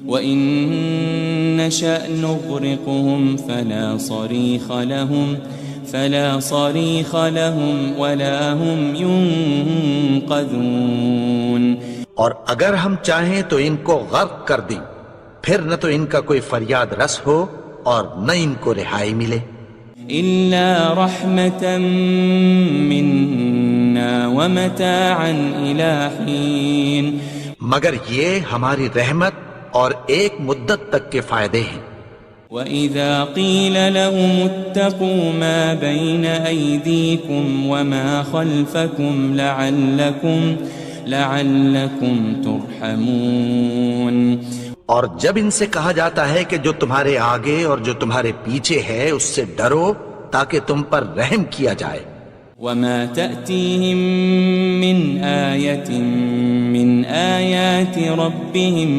وَإِن نَّشَأْ نُغْرِقْهُمْ فَلَا صَرِيخَ لَهُمْ وَلَا هُمْ يُنقَذُونَ. اور اگر ہم چاہیں تو ان کو غرق کر دیں، پھر نہ تو ان کا کوئی فریاد رس ہو اور نہ ان کو رہائی ملے. إِلَّا رَحْمَةً مِّنَّا وَمَتَاعًا إِلَىٰ حِينٍ. مگر یہ ہماری رحمت اور ایک مدت تک کے فائدے ہیں. وَإِذَا قِيلَ لَهُمُ اتَّقُوا مَا بَيْنَ أَيْدِيكُمْ وَمَا خَلْفَكُمْ لَعَلَّكُمْ تُرْحَمُونَ. اور جب ان سے کہا جاتا ہے کہ جو تمہارے آگے اور جو تمہارے پیچھے ہے اس سے ڈرو تاکہ تم پر رحم کیا جائے. وَمَا تَأْتِيهِم مِّنْ آيَةٍ مِّنْ آيَاتِ رَبِّهِمْ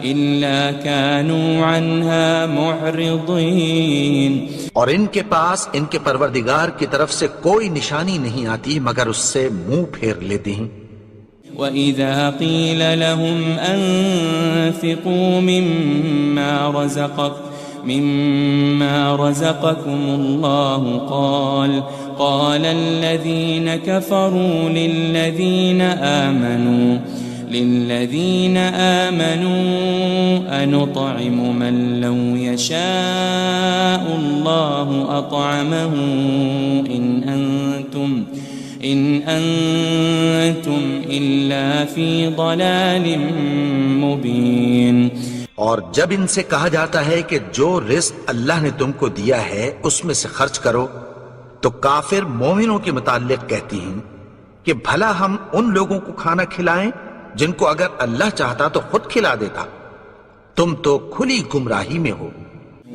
إِلَّا كَانُوا عَنْهَا مُعْرِضِينَ. اور ان کے پاس ان کے پروردگار کی طرف سے کوئی نشانی نہیں آتی مگر اس سے منہ پھیر لیتے ہیں. وَإِذَا قِيلَ لَهُمْ أَنفِقُوا مِمَّا رَزَقَكُمُ اللَّهُ قَالَ الَّذِينَ كَفَرُوا لِلَّذِينَ آمَنُوا أَنُطْعِمُ مَن لَّوْ يَشَاءُ اللَّهُ أَطْعَمَهُ إِنْ أَنْتُمْ إِلَّا فِي ضَلَالٍ مُبِينٍ۔ اور جب ان سے کہا جاتا ہے کہ جو رزق اللہ نے تم کو دیا ہے اس میں سے خرچ کرو، تو کافر مومنوں کے متعلق کہتی ہیں کہ بھلا ہم ان لوگوں کو کھانا کھلائیں جن کو اگر اللہ چاہتا تو خود کھلا دیتا، تم تو کھلی گمراہی میں ہو۔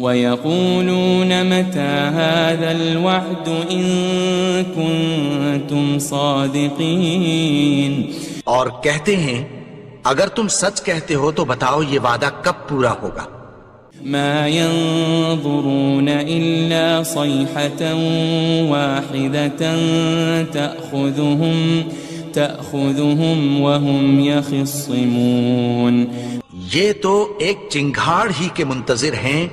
وَيَقُولُونَ مَتَى هَذَا الْوَعْدُ إِن كُنتُمْ صَادِقِينَ، اور کہتے ہیں اگر تم سچ کہتے ہو تو بتاؤ یہ وعدہ کب پورا ہوگا۔ مَا يَنظُرُونَ إِلَّا صَيْحَةً وَاحِدَةً تَأْخُذُهُمْ وَهُمْ يَخِصِّمُونَ، یہ تو ایک چنگھاڑ ہی کے منتظر ہیں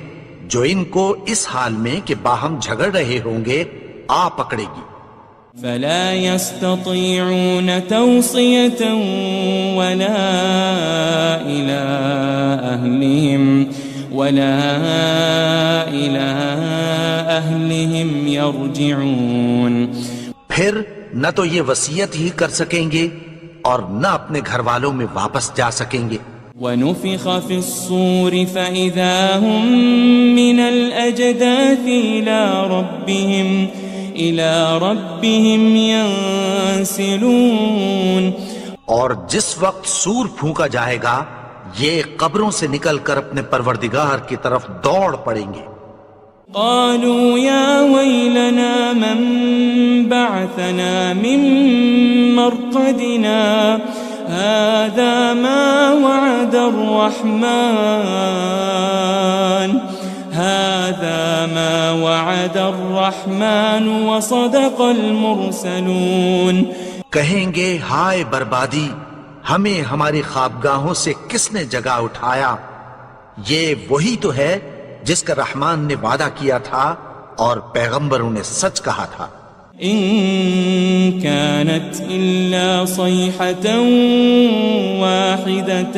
جو ان کو اس حال میں کہ باہم جھگڑ رہے ہوں گے آ پکڑے گی۔ فَلَا يَسْتَطِيعُونَ تَوْصِيَةً وَلَا إِلَىٰ أَهْلِهِمْ يَرْجِعُونَ، پھر نہ تو یہ وصیت ہی کر سکیں گے اور نہ اپنے گھر والوں میں واپس جا سکیں گے۔ وَنُفِخَ فِي الصُّورِ فَإِذَا هُم مِّنَ الْأَجْدَاثِ إِلَىٰ رَبِّهِمْ يَنسِلُونَ، اور جس وقت سور پھونکا جائے گا یہ قبروں سے نکل کر اپنے پروردگار کی طرف دوڑ پڑیں گے۔ قالوا يا ويلنا من بعثنا من مرقدنا هذا ما وعد الرحمن وصدق المرسلون، کہیں گے ہائے بربادی، ہمیں ہماری خوابگاہوں سے کس نے جگا اٹھایا، یہ وہی تو ہے جس کا رحمان نے وعدہ کیا تھا اور پیغمبروں نے سچ کہا تھا۔ ان كانت الا صيحة واحدة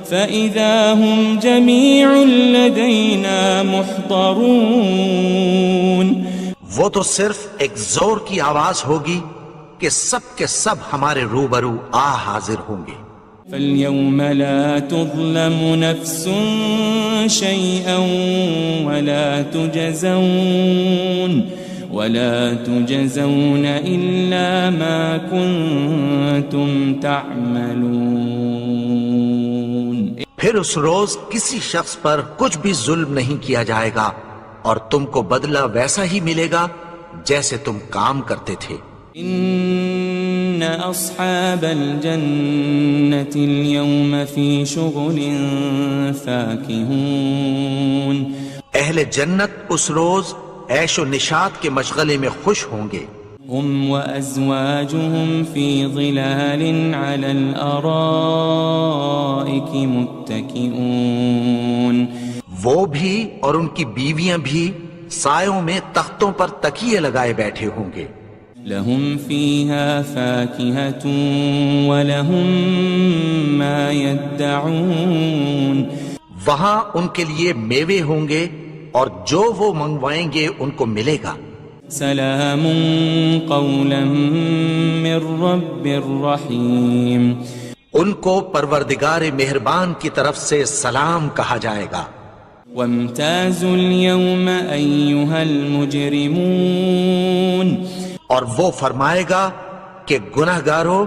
فإذا هم جميع لدينا محضرون، وہ تو صرف ایک زور کی آواز ہوگی کہ سب کے سب ہمارے روبرو آ حاضر ہوں گے۔ فَالْيَوْمَ لَا تُظْلَمُ نَفْسٌ شَيْئًا وَلَا تُجَزَوْنَ إِلَّا مَا كُنتُمْ تَعْمَلُونَ، پھر اس روز کسی شخص پر کچھ بھی ظلم نہیں کیا جائے گا اور تم کو بدلہ ویسا ہی ملے گا جیسے تم کام کرتے تھے۔ ان اصحاب الجنة اليوم في شغل فاكهون، اہل جنت اس روز عیش و نشاط کے مشغلے میں خوش ہوں گے۔ هم وازواجهم في ظلال على الارائك متكئون، وہ بھی اور ان کی بیویاں بھی سایوں میں تختوں پر تکیے لگائے بیٹھے ہوں گے۔ لهم فيها فاكهة ولهم ما يدعون، وہاں ان کے لیے میوے ہوں گے اور جو وہ منگوائیں گے ان کو ملے گا۔ سلام قولا من رب الرحیم، ان کو پروردگار مہربان کی طرف سے سلام کہا جائے گا۔ وامتازوا اليوم أيها المجرمون، اور وہ فرمائے گا کہ گناہگارو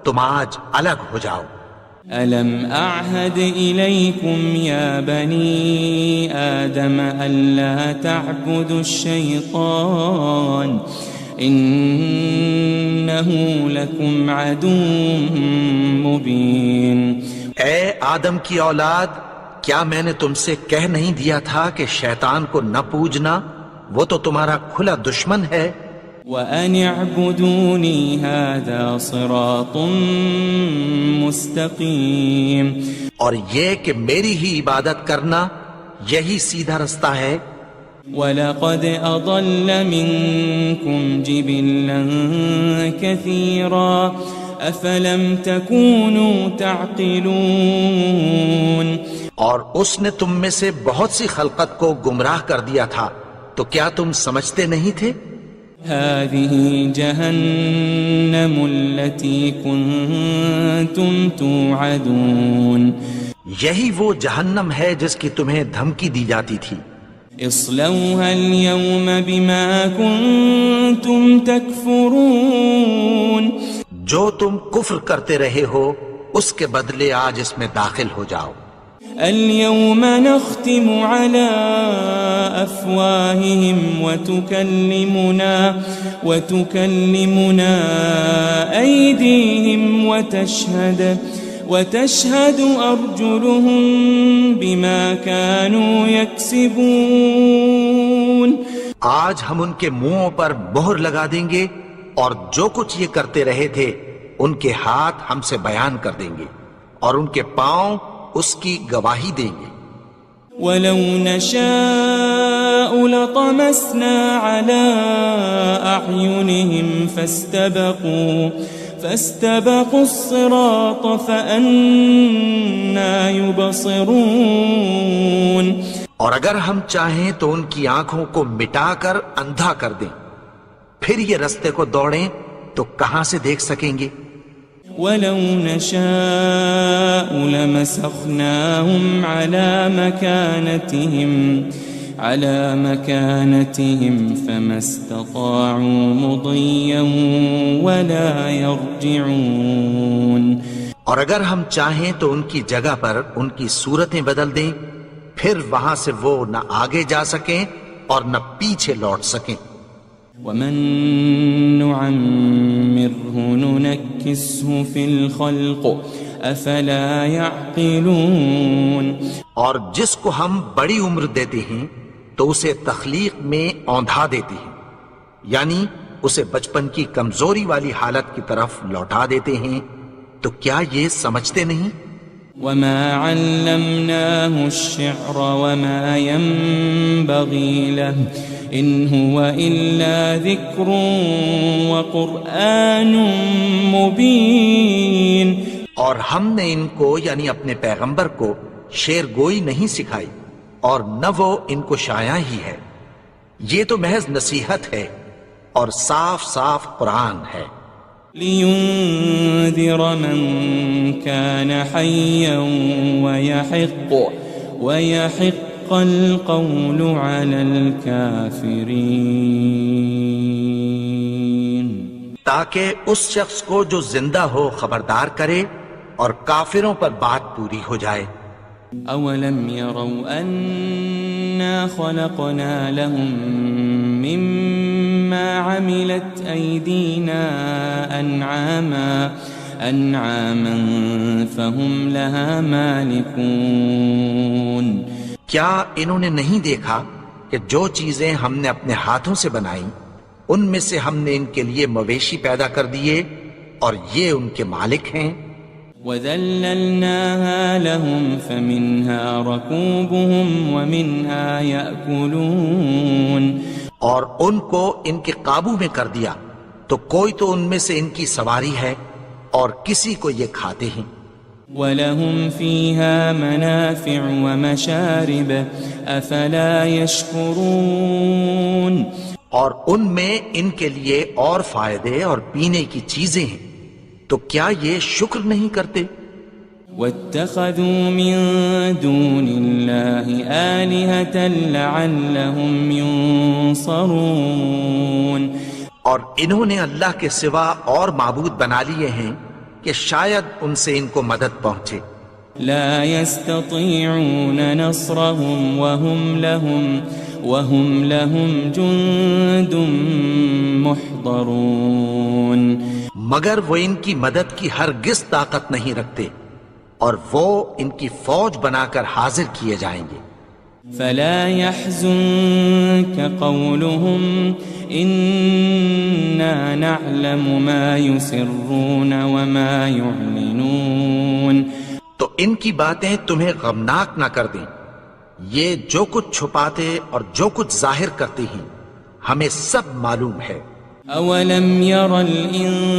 تم آج الگ ہو جاؤ۔ ألم أعهد إليكم يا بني آدم ألا تعبدوا الشيطان إنه لكم عدو مبين، اے آدم کی اولاد، کیا میں نے تم سے کہہ نہیں دیا تھا کہ شیطان کو نہ پوجنا، وہ تو تمہارا کھلا دشمن ہے۔ وأن اعبدوني هذا صراط مستقيم. اور یہ کہ میری ہی عبادت کرنا یہی سیدھا رستہ ہے. وَلَقَدْ أَضَلَّ مِنكُمْ جِبِلًّا كَثِيرًا أَفَلَمْ تَكُونُوا تَعْقِلُونَ. اور اس نے تم میں سے بہت سی خلقت کو گمراہ کر دیا تھا تو کیا تم سمجھتے نہیں تھے؟ هذه جهنم التي كنتم توعدون. یہی وہ جہنم ہے جس کی تمہیں دھمکی دی جاتی تھی. اصلوها اليوم بما كنتم تكفرون. جو تم کفر کرتے رہے ہو اس کے بدلے آج اس میں داخل ہو جاؤ. اليوم نختم على أفواههم وتكلمنا أيديهم وتشهد أرجلهم بما كانوا يكسبون. آج ہم ان کے منہوں پر مہر لگا دیں گے اور جو کچھ یہ کرتے رہے تھے ان کے ہاتھ ہم سے بیان کر دیں گے اور ان کے پاؤں اس کی گواہی دیں گے. وَلَوْ نَشَاءُ لَطَمَسْنَا عَلَىٰ أَعْيُنِهِمْ فَاسْتَبَقُوا الصِّرَاطَ فَأَنَّىٰ يُبْصِرُونَ. اور اگر ہم چاہیں تو ان کی آنکھوں کو مٹا کر اندھا کر دیں، پھر یہ رستے کو دوڑیں تو کہاں سے دیکھ سکیں گے؟ وَلَوْ نَشَاءُ لَمَسَخْنَاهُمْ عَلَى مَكَانَتِهِمْ فَمَا اسْتَطَاعُوا مُضِيًّا وَلَا يَرْجِعُونَ. اور اگر ہم چاہیں تو ان کی جگہ پر ان کی صورتیں بدل دیں، پھر وہاں سے وہ نہ آگے جا سکیں اور نہ پیچھے لوٹ سکیں. وَمَن نُعَمِّرْهُ نُنَكِّسْهُ فِي الْخَلْقِ أَفَلَا يَعْقِلُونَ. اور جس کو ہم بڑی عمر دیتے ہیں تو اسے تخلیق میں اوندھا دیتے ہیں، یعنی اسے بچپن کی کمزوری والی حالت کی طرف لوٹا دیتے ہیں. تو کیا یہ سمجھتے نہیں؟ وَمَا عَلَّمْنَاهُ الشِّعْرَ وَمَا يَنبَغِي لَهُ إِنْ هُوَ إِلَّا ذِكْرٌ وَقُرْآنٌ مُبِينٌ. اور ہم نے ان کو یعنی اپنے پیغمبر کو شعر گوئی نہیں سکھائی اور نہ وہ ان کو شایع ہی ہے. یہ تو محض نصیحت ہے اور صاف صاف قرآن ہے. لِيُنذِرَ مَن كَانَ حَيًّا وَيَحِقَّ الْقَوْلُ عَلَى الْكَافِرِينَ. تاکہ اس شخص کو جو زندہ ہو خبردار کرے اور کافروں پر بات پوری ہو جائے. أَوَلَمْ يَرَوْا أَنَّا خَلَقْنَا لَهُم مِّمَّا عَمِلَتْ أَيْدِينَا أَنْعَامًا فَهُمْ لَهَا مَالِكُونَ. کیا انہوں نے نہیں دیکھا کہ جو چیزیں ہم نے اپنے ہاتھوں سے بنائیں ان میں سے ہم نے ان کے لیے مویشی پیدا کر دیے اور یہ ان کے مالک ہیں. وَذَلَّلْنَاهَا لَهُمْ فَمِنْهَا رَكُوبُهُمْ وَمِنْهَا يَأْكُلُونَ. اور ان کو ان کے قابو میں کر دیا تو کوئی تو ان میں سے ان کی سواری ہے اور کسی کو یہ کھاتے ہیں. وَلَهُمْ فِيهَا مَنَافِعُ وَمَشَارِبُ أَفَلَا يَشْكُرُونَ. اور ان میں ان کے لیے اور فائدے اور پینے کی چیزیں ہیں تو کیا یہ شکر نہیں کرتے؟ وَاتَّخَذُوا مِن دُونِ اللَّهِ آلِهَةً لَعَلَّهُمْ يُنصَرُونَ. اور انہوں نے اللہ کے سوا اور معبود بنا لیے ہیں کہ شاید ان سے ان کو مدد پہنچے. لا يستطيعون نصرهم وهم لهم جند محضرون. مگر وہ ان کی مدد کی ہرگز طاقت نہیں رکھتے اور وہ ان کی فوج بنا کر حاضر کیے جائیں گے. فلا يحزنك قولهم إنا نعلم ما يسرون وما يعلنون. تو ان کی باتیں تمہیں غمناک نہ کر دیں. یہ جو کچھ چھپاتے اور جو کچھ ظاہر کرتی ہیں ہمیں سب معلوم ہے. أولم ير الإنسان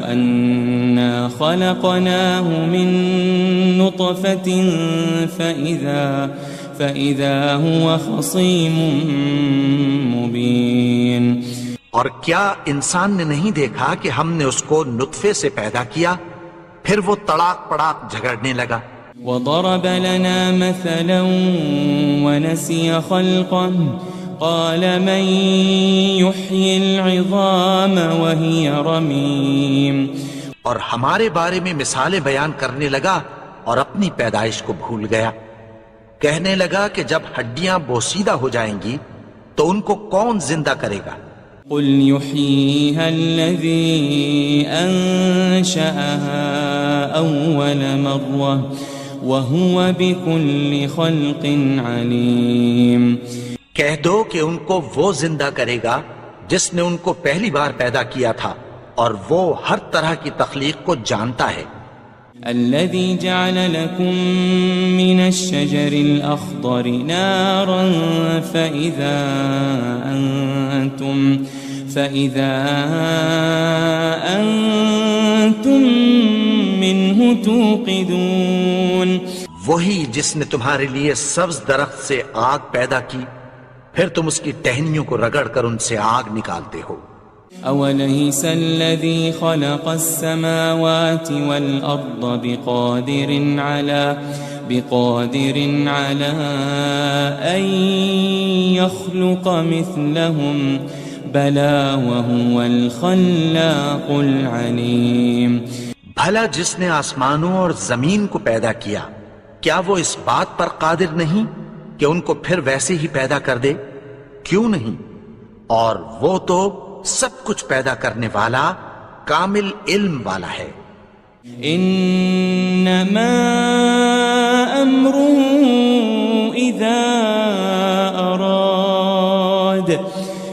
أنا خلقناه من نطفة فإذا هو خصيم مبين. اور کیا انسان نے نہیں دیکھا کہ ہم نے اس کو نطفے سے پیدا کیا پھر وہ تڑاک پڑاک جھگڑنے لگا. وضرب لنا مثلا ونسي خلقه قال من يحيي العظام وهي رميم. اور ہمارے بارے میں مثالیں بیان کرنے لگا اور اپنی پیدائش کو بھول گیا. کہنے لگا کہ جب ہڈیاں بوسیدہ ہو جائیں گی تو ان کو کون زندہ کرے گا؟ قل يحييها الذي أنشأها أول مرة وهو بكل خلق عليم. کہہ دو کہ ان کو وہ زندہ کرے گا جس نے ان کو پہلی بار پیدا کیا تھا اور وہ ہر طرح کی تخلیق کو جانتا ہے. الذي جعل لكم من الشجر الأخضر نارا فإذا أنتم منه توقدون. وہی جس نے تمہارے لیے سبز درخت سے آگ پیدا کی پھر تم اس کی ٹہنیوں کو رگڑ کر ان سے آگ نکالتے ہو. أوليس الذي خلق السماوات والأرض بقادر على أن يخلق مثلهم بلى وهو الخلاق العليم. بھلا جس نے آسمانوں اور زمین کو پیدا کیا کیا وہ اس بات پر قادر نہیں کہ ان کو پھر ویسے ہی پیدا کر دے؟ کیوں نہیں؟ اور وہ تو سب کچھ پیدا کرنے والا کامل علم والا ہے. انما امره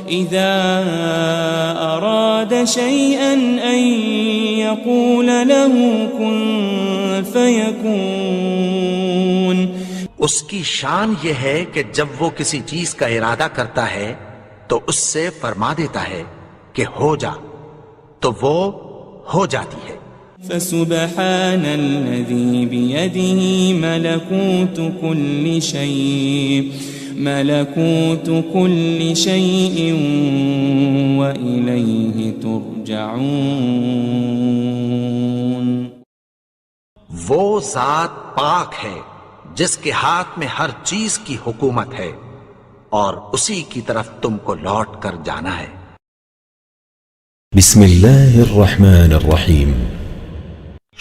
اذا اراد شيئا ان يقول له كن فيكون. اس کی شان یہ ہے کہ جب وہ کسی چیز کا ارادہ کرتا ہے تو اس سے فرما دیتا ہے کہ ہو جا تو وہ ہو جاتی ہے. فسبحان الذي بيده ملكوت كل شيء وإليه ترجعون. وہ ذات پاک ہے جس کے ہاتھ میں ہر چیز کی حکومت ہے اور اسی کی طرف تم کو لوٹ کر جانا ہے. بسم اللہ الرحمن الرحیم.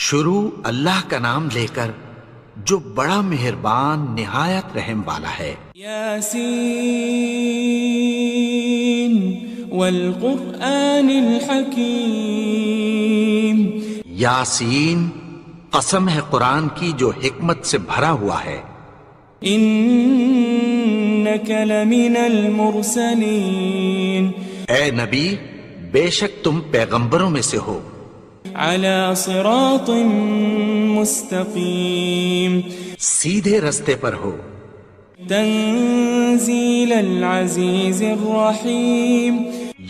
شروع اللہ کا نام لے کر جو بڑا مہربان نہایت رحم والا ہے. یاسین والقرآن الحکیم. یاسین قسم ہے قرآن کی جو حکمت سے بھرا ہوا ہے. انک لمن المرسلین. اے نبی بے شک تم پیغمبروں میں سے ہو. علی صراط مستقیم. سیدھے رستے پر ہو. تنزیل العزیز الرحیم.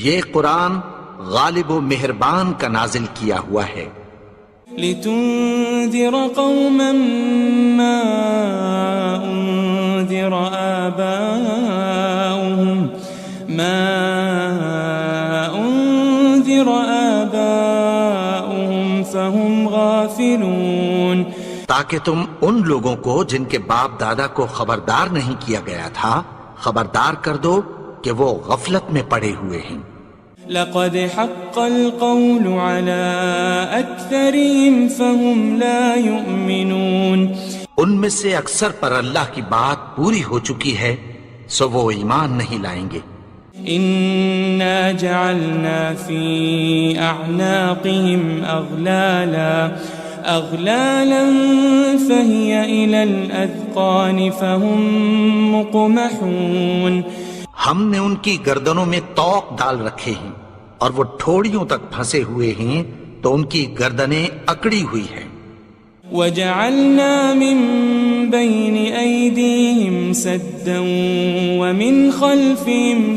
یہ قرآن غالب و مہربان کا نازل کیا ہوا ہے. لتنذر قوما ما انذر آباؤهم فهم غافلون. تاکہ تم ان لوگوں کو جن کے باپ دادا کو خبردار نہیں کیا گیا تھا خبردار کر دو کہ وہ غفلت میں پڑے ہوئے ہیں. لقد حق القول على أكثرهم فهم لا يؤمنون. ان میں سے اکثر پر اللہ کی بات پوری ہو چکی ہے سو وہ ایمان نہیں لائیں گے. إنا جعلنا في أعناقهم أغلالا فهي إلى الأذقان فهم مقمحون. ہم نے ان کی گردنوں میں طوق ڈال رکھے ہیں اور وہ ٹھوڑیوں تک پھنسے ہوئے ہیں تو ان کی گردنیں اکڑی ہوئی ہیں. وجعلنا من بين أيديهم سدا ومن خلفهم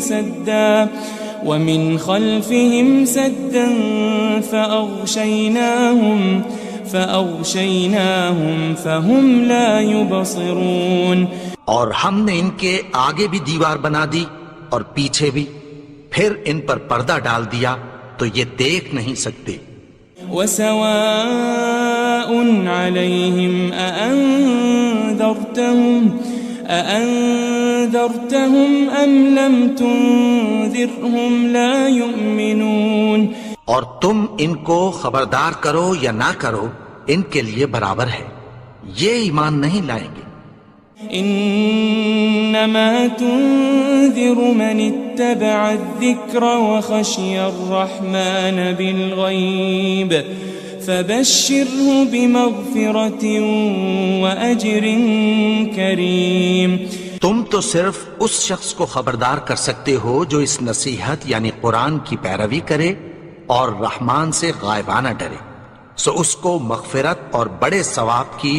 سدا فأغشيناهم فهم لا يبصرون. اور ہم نے ان کے آگے بھی دیوار بنا دی اور پیچھے بھی، پھر ان پر پردہ ڈال دیا تو یہ دیکھ نہیں سکتے. وسواء عليهم أأنذرتهم أم لم تنذرهم لا يؤمنون. اور تم ان کو خبردار کرو یا نہ کرو ان کے لیے برابر ہے، یہ ایمان نہیں لائیں گے. انما تنذر من اتبع الذکر وخشی الرحمن بالغیب فبشره بمغفرة وأجر کریم. تم تو صرف اس شخص کو خبردار کر سکتے ہو جو اس نصیحت یعنی قرآن کی پیروی کرے اور رحمان سے غائبانہ ڈرے، سو اس کو مغفرت اور بڑے ثواب کی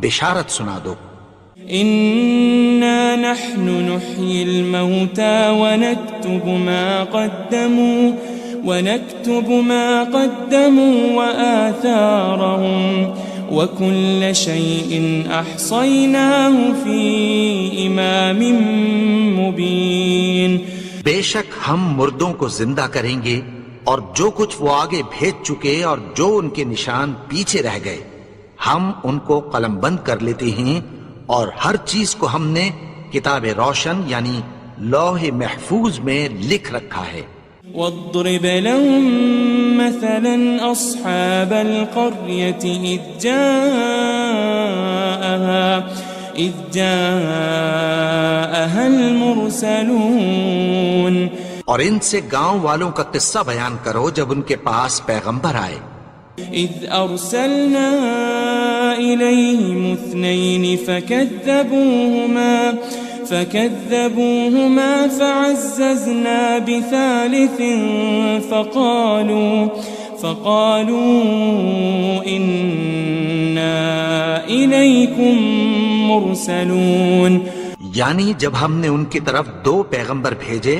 بشارت سنا دو. إنا نحن نحيي الموتى ونكتب ما قدموا وآثارهم وكل شيء أحصيناه في إمام مبين. بے شک ہم مردوں کو زندہ کریں گے اور جو کچھ وہ آگے بھیج چکے اور جو ان کے نشان پیچھے رہ گئے ہم ان کو قلم بند کر لیتے ہیں، اور ہر چیز کو ہم نے کتاب روشن یعنی لوح محفوظ میں لکھ رکھا ہے. واضرب لهم مثلا أصحاب القرية إذ جاءها المرسلون. اور ان سے گاؤں والوں کا قصہ بیان کرو جب ان کے پاس پیغمبر آئے. إذ أرسلنا إليهم 2 فكذبوهما فعززنا بثالث فقالوا إنا إليكم مرسلون. یعنی جب ہم نے ان کی طرف 2 پیغمبر بھیجے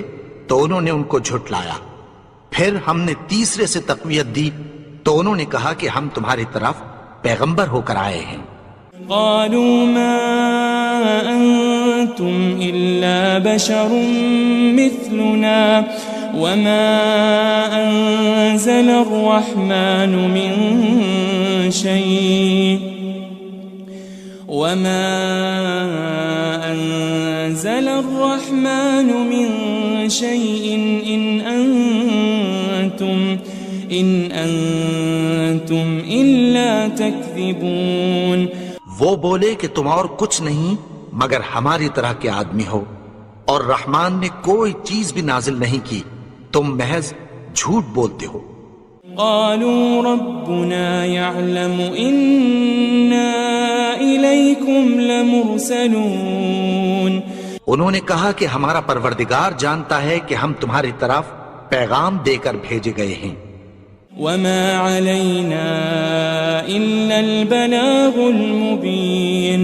تو انہوں نے ان کو جھٹلایا، پھر ہم نے تیسرے سے تقویت دی تو انہوں نے کہا کہ ہم تمہاری طرف پیغمبر ہو کر آئے ہیں. قالوا ما أنتم إلا بشر مثلنا وما أنزل الرحمن من شيء إن أنتم إلا تكذبون. وہ بولے کہ تم اور کچھ نہیں مگر ہماری طرح کے آدمی ہو، اور رحمان نے کوئی چیز بھی نازل نہیں کی، تم محض جھوٹ بولتے ہو. قالوا ربنا يعلم إنا إليكم لمرسلون. انہوں نے کہا کہ ہمارا پروردگار جانتا ہے کہ ہم تمہاری طرف پیغام دے کر بھیجے گئے ہیں. وما علينا إلا البلاغ المبين.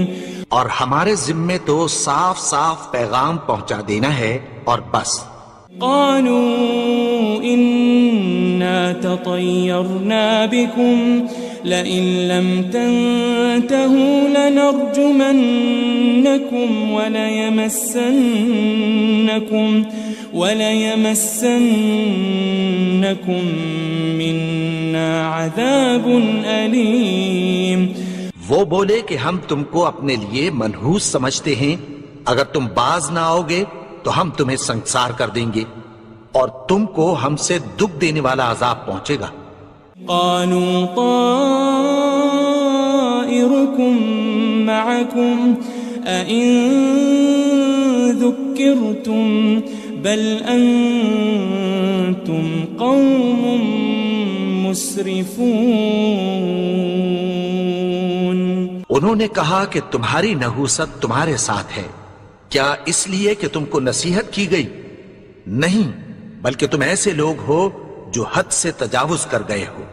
اور ہمارے ذمے تو صاف صاف پیغام پہنچا دینا ہے اور بس. قالوا إنا تطيرنا بكم لئن لم تنتهوا لنرجمنكم وليمسنكم منا عذاب أليم. وہ بولے کہ ہم تم کو اپنے لیے منحوس سمجھتے ہیں، اگر تم باز نہ آؤ گے تو ہم تمہیں سنسار کر دیں گے اور تم کو ہم سے دکھ دینے والا عذاب پہنچے گا. قالوا طائركم معكم أئن ذكرتم بل أنتم قوم مسرفون. انہوں نے کہا کہ تمہاری نحوست تمہارے ساتھ ہے، کیا اس لیے کہ تم کو نصیحت کی گئی؟ نہیں، بلکہ تم ایسے لوگ ہو جو حد سے تجاوز کر گئے ہو۔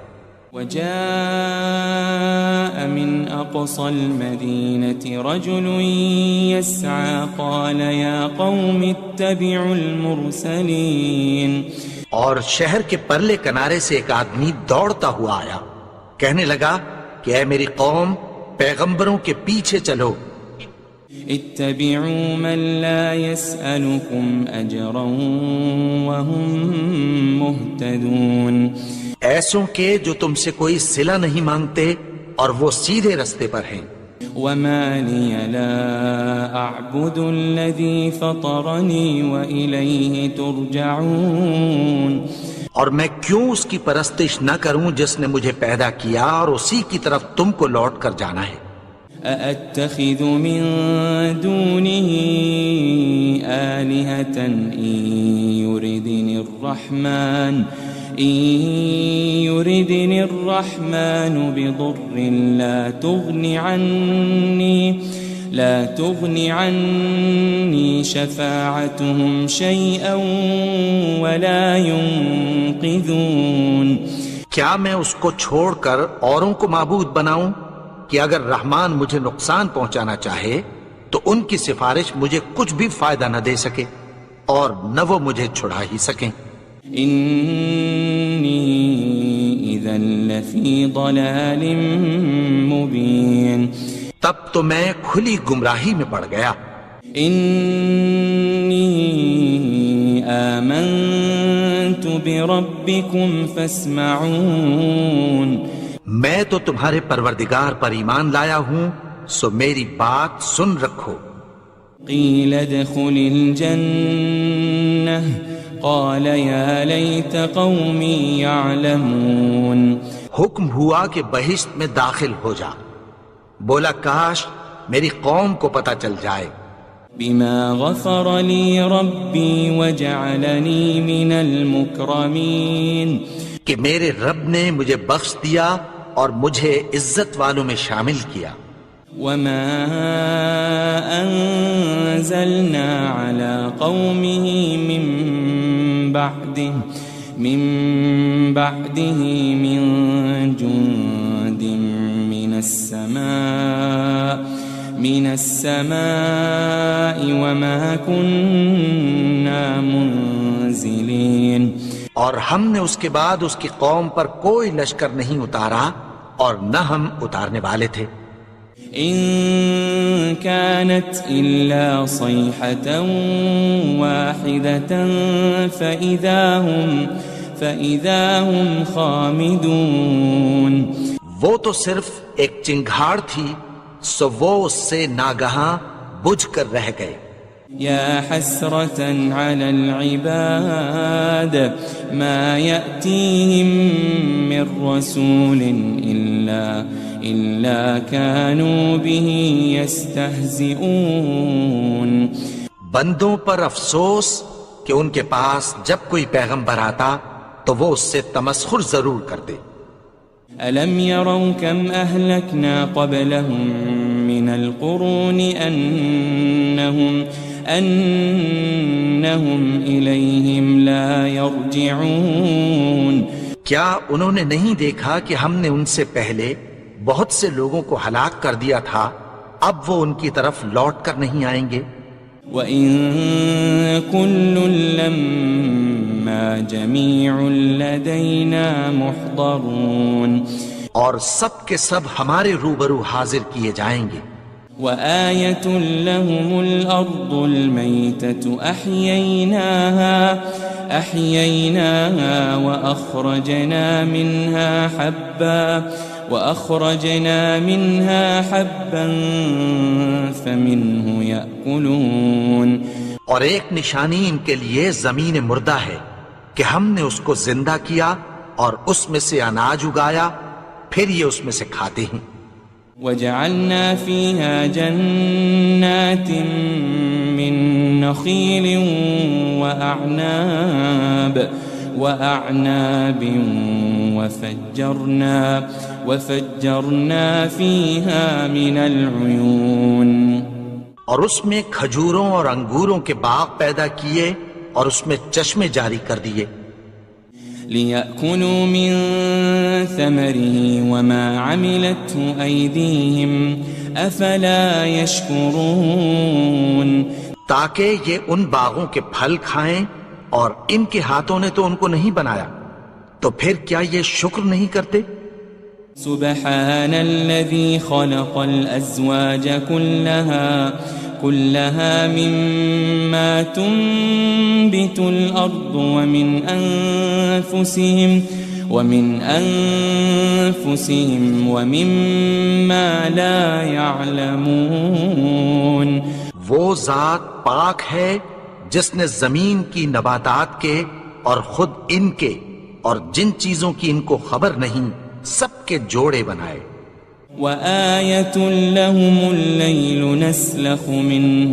وجاء من أقصى المدينة رجل يسعى قال يا قوم اتبعوا المرسلين۔ اور شہر کے پرلے کنارے سے ایک آدمی دوڑتا ہوا آیا، کہنے لگا کہ اے میری قوم، پیغمبروں کے پیچھے چلو۔ اتبعوا من لا يسألكم أجرا وهم مهتدون۔ ایسوں کے جو تم سے کوئی صلہ نہیں مانگتے اور وہ سیدھے رستے پر ہیں۔ وما لي لا أعبد الذي فطرني وإليه ترجعون۔ اور میں کیوں اس کی پرستش نہ کروں جس نے مجھے پیدا کیا اور اسی کی طرف تم کو لوٹ کر جانا ہے۔ أأتخذ من دونه آلهة إن يردني الرحمن بضر لا تغني عني شفاعتهم شيئا ولا ينقذون۔ کیا میں اس کو چھوڑ کر اوروں کو معبود بناؤں کہ اگر رحمان مجھے نقصان پہنچانا چاہے تو ان کی سفارش مجھے کچھ بھی فائدہ نہ دے سکے اور نہ وہ مجھے چھڑا ہی سکیں۔ انی اذا لفی ضلال مبین۔ تب تو میں کھلی گمراہی میں پڑ گیا۔ انی آمنت بربکم فاسمعون۔ میں تو تمہارے پروردگار پر ایمان لایا ہوں، سو میری بات سن رکھو۔ قیل ادخل الجنہ قال یا لیت قومی یعلمون۔ حکم ہوا کہ بہشت میں داخل ہو جا، بولا کاش میری قوم کو پتہ چل جائے۔ بما غفر لی ربی وجعلنی من المکرمین۔ کہ میرے رب نے مجھے بخش دیا اور مجھے عزت والوں میں شامل کیا۔ وما انزلنا على قومه من بعده من جند من السماء وما كنا منزلين۔ اور ہم نے اس کے بعد اس کی قوم پر کوئی لشکر نہیں اتارا اور نہ ہم اتارنے والے تھے۔ ان كانت الا صيحة واحدة فإذا هم خامدون۔ وہ تو صرف ایک چنگھاڑ تھی، سو وہ اس سے ناگہاں بجھ کر رہ گئے۔ يا حسرة على العباد ما يأتيهم من رسول إلا كانوا به يستهزئون۔ بندوں پر افسوس کہ ان کے پاس جب کوئی پیغمبر آتا تو وہ اس سے تمسخر ضرور کرتے۔ ألم يروا كم أهلكنا قبلهم من القرون أنهم إليهم لا يرجعون۔ کیا انہوں نے نہیں دیکھا کہ ہم نے ان سے پہلے بہت سے لوگوں کو ہلاک کر دیا تھا، اب وہ ان کی طرف لوٹ کر نہیں آئیں گے؟ وَإِن كُلٌّ لَمَّا جَمِيعٌ لَدَيْنَا مُحْضَرُونَ۔ اور سب کے سب ہمارے روبرو حاضر کیے جائیں گے۔ وَآيَةٌ لَهُمُ الْأَرْضُ الْمَيْتَةُ أَحْيَيْنَاهَا وَأَخْرَجْنَا مِنْهَا حَبًّا فَمِنْهُ يَأْكُلُونَ۔ اور ایک نشانی ان کے لیے زمین مردہ ہے کہ ہم نے اس کو زندہ کیا اور اس میں سے اناج اگایا، پھر یہ اس میں سے کھاتے ہیں۔ وَجَعَلْنَا فِيهَا جَنَّاتٍ مِّن نَخِيلٍ وَأَعْنَابٍ وفجرنا فيها من العيون اور اس میں کھجوروں اور انگوروں کے باغ پیدا کیے اور اس میں چشمے جاری کر دیے، ليأكلوا من ثمره وما عملته أيديهم أفلا يشكرون، تاکہ یہ ان باغوں کے پھل کھائیں اور ان کے ہاتھوں نے تو ان کو نہیں بنایا، تو پھر کیا یہ شکر نہیں کرتے؟ سبحان الذي خلق الأزواج كلها مما تنبت الأرض ومن أنفسهم ومما لا يعلمون، وہ ذات پاک ہے جس نے زمین کی نباتات کے اور خود ان کے اور جن چیزوں کی ان کو خبر نہیں سب کے جوڑے بنائے۔ وآية لهم الليل نسلخ منه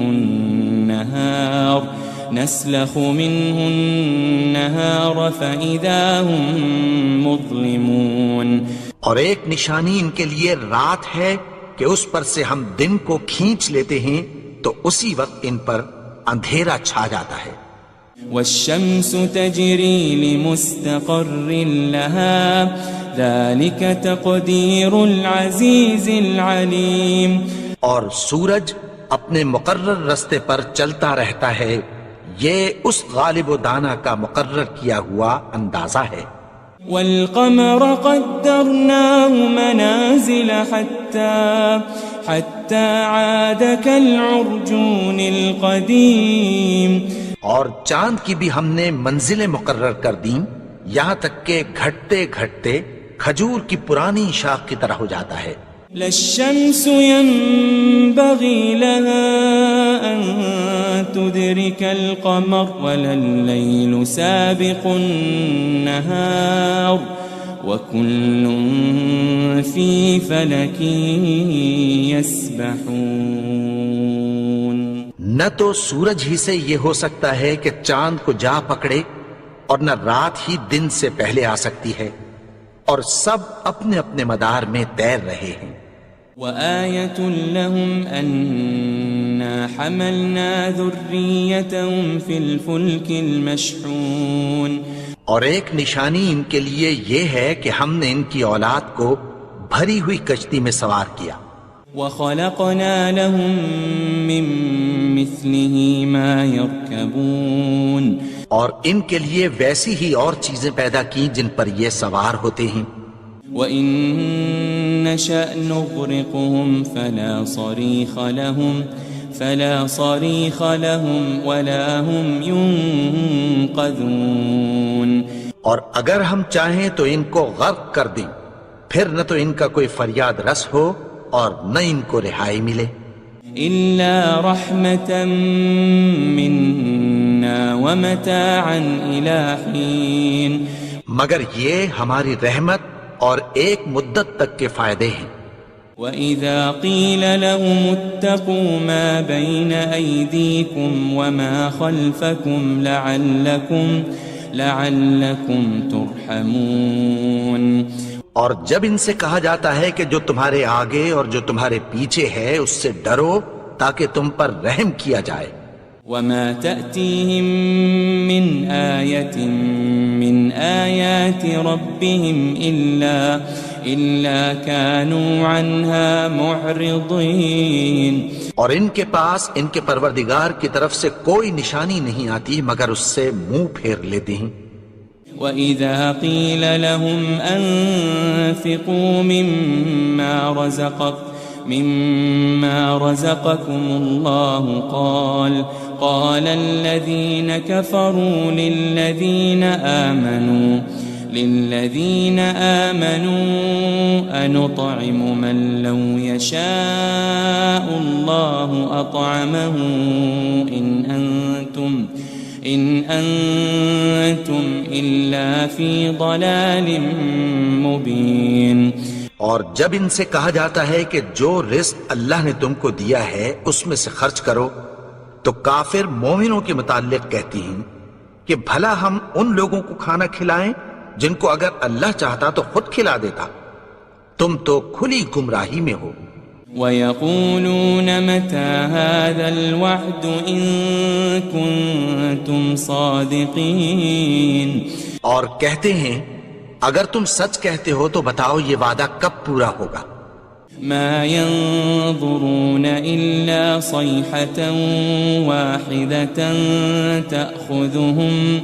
النهار فإذا هم مظلمون، اور ایک نشانی ان کے لیے رات ہے کہ اس پر سے ہم دن کو کھینچ لیتے ہیں تو اسی وقت ان پر اندھیرا چھا جاتا ہے۔ والشمس تجري لمستقر لها ذلك تقدير العزيز العليم، اور سورج اپنے مقرر رستے پر چلتا رہتا ہے، یہ اس غالب و دانا کا مقرر کیا ہوا اندازہ ہے۔ والقمر قدرناه منازل حتى عاد كالعرجون القديم، اور چاند کی بھی ہم نے منزلیں مقرر کر دیں یہاں تک کہ گھٹتے گھٹتے کھجور کی پرانی شاخ کی طرح ہو جاتا ہے۔ لا الشمس ينبغي لها أن تدرك القمر ولا الليل سابق النهار وكل في فلك يسبحون، نہ تو سورج ہی سے یہ ہو سکتا ہے کہ چاند کو جا پکڑے اور نہ رات ہی دن سے پہلے آ سکتی ہے، اور سب اپنے اپنے مدار میں تیر رہے ہیں۔ وآية لهم أنا حملنا ذريتهم في الفلك المشحون، اور ایک نشانی ان کے لیے یہ ہے کہ ہم نے ان کی اولاد کو بھری ہوئی کشتی میں سوار کیا۔ وخلقنا لهم من مثله ما يركبون، اور ان کے لیے ویسی ہی اور چیزیں پیدا کی جن پر یہ سوار ہوتے ہیں۔ وَإِن نَّشَأْ نُغْرِقْهُمْ فَلَا صَرِيخَ لَهُمْ وَلَا هُمْ يُنقَذُونَ، اور اگر ہم چاہیں تو ان کو غرق کر دیں، پھر نہ تو ان کا کوئی فریاد رس ہو اور نہ ان کو رہائی ملے۔ إِلَّا رَحْمَةً مِّنَّا وَمَتَاعًا إِلَى حِينٍ، مگر یہ ہماری رحمت اور ایک مدت تک کے فائدے ہیں۔ وَإِذَا قِيلَ لَهُمُ اتَّقُوا مَا بَيْنَ أَيْدِيكُمْ وَمَا خَلْفَكُمْ لَعَلَّكُمْ تُرْحَمُونَ، اور جب ان سے کہا جاتا ہے کہ جو تمہارے آگے اور جو تمہارے پیچھے ہے اس سے ڈرو تاکہ تم پر رحم کیا جائے۔ وَمَا تَأْتِيهِم مِّنْ آيَةٍ مِّنْ آيَاتِ رَبِّهِمْ إِلَّا كَانُوا عَنْهَا مُعْرِضِينَ، اور ان کے پاس ان کے پروردگار کی طرف سے کوئی نشانی نہیں آتی مگر اس سے منہ پھیر لیتے ہیں۔ وَإِذَا قِيلَ لَهُمْ أَنفِقُوا مِمَّا رَزَقَكُمُ اللَّهُ قَالَ الَّذِينَ كَفَرُوا لِلَّذِينَ آمَنُوا أَنُطْعِمُ مَن لَّوْ يَشَاءُ اللَّهُ أَطْعَمَهُ إِنْ أَنْتُمْ إِلَّا فِي ضَلَالٍ مُبِينٍ، اور جب ان سے کہا جاتا ہے کہ جو رزق اللہ نے تم کو دیا ہے اس میں سے خرچ کرو، تو کافر مومنوں کے متعلق کہتی ہیں کہ بھلا ہم ان لوگوں کو کھانا کھلائیں جن کو اگر اللہ چاہتا تو خود کھلا دیتا، تم تو کھلی گمراہی میں ہو۔ وَيَقُولُونَ مَتَى هَذَا الْوَعْدُ إِن كُنتُمْ صَادِقِينَ، اور کہتے ہیں اگر تم سچ کہتے ہو تو بتاؤ یہ وعدہ کب پورا ہوگا۔ مَا يَنظُرُونَ إِلَّا صَيْحَةً وَاحِدَةً تَأْخُذُهُمْ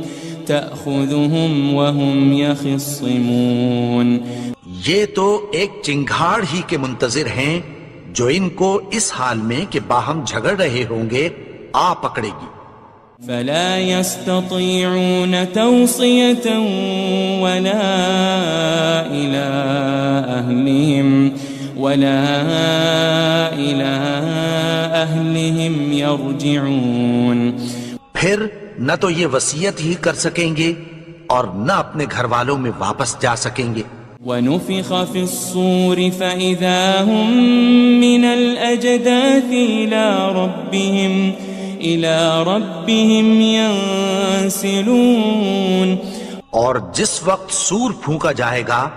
وَهُمْ يَخِصِّمُونَ، یہ تو ایک چنگھاڑ ہی کے منتظر ہیں جو ان کو اس حال میں کہ باہم جھگڑ رہے ہوں گے آ پکڑے گی۔ فَلَا يَسْتَطِيعُونَ تَوْصِيَةً وَلَا إِلَىٰ أَهْلِهِمْ يَرْجِعُونَ، پھر نہ تو یہ وصیت ہی کر سکیں گے اور نہ اپنے گھر والوں میں واپس جا سکیں گے۔ وَنُفِخَ فِي الصُّورِ فَإِذَا هُم مِّنَ الْأَجْدَاثِ إِلَىٰ رَبِّهِمْ يَنسِلُونَ، اور جس وقت سور پھونکا جائے گا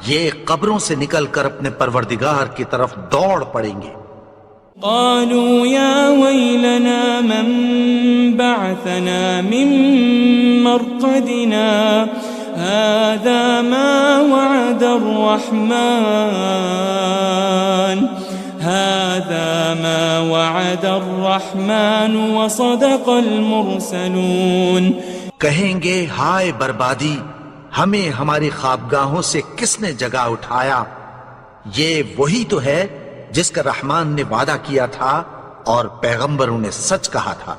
یہ قبروں سے نکل کر اپنے پروردگار کی طرف دوڑ پڑیں گے۔ قالوا يا ويلنا من بعثنا من مرقدنا هذا ما وعد الرحمن وصدق المرسلون، کہیں گے ہائے بربادی، ہمیں ہماری خوابگاہوں سے کس نے جگا اٹھایا، یہ وہی تو ہے جس کا رحمان نے وعدہ کیا تھا اور پیغمبروں نے سچ کہا تھا۔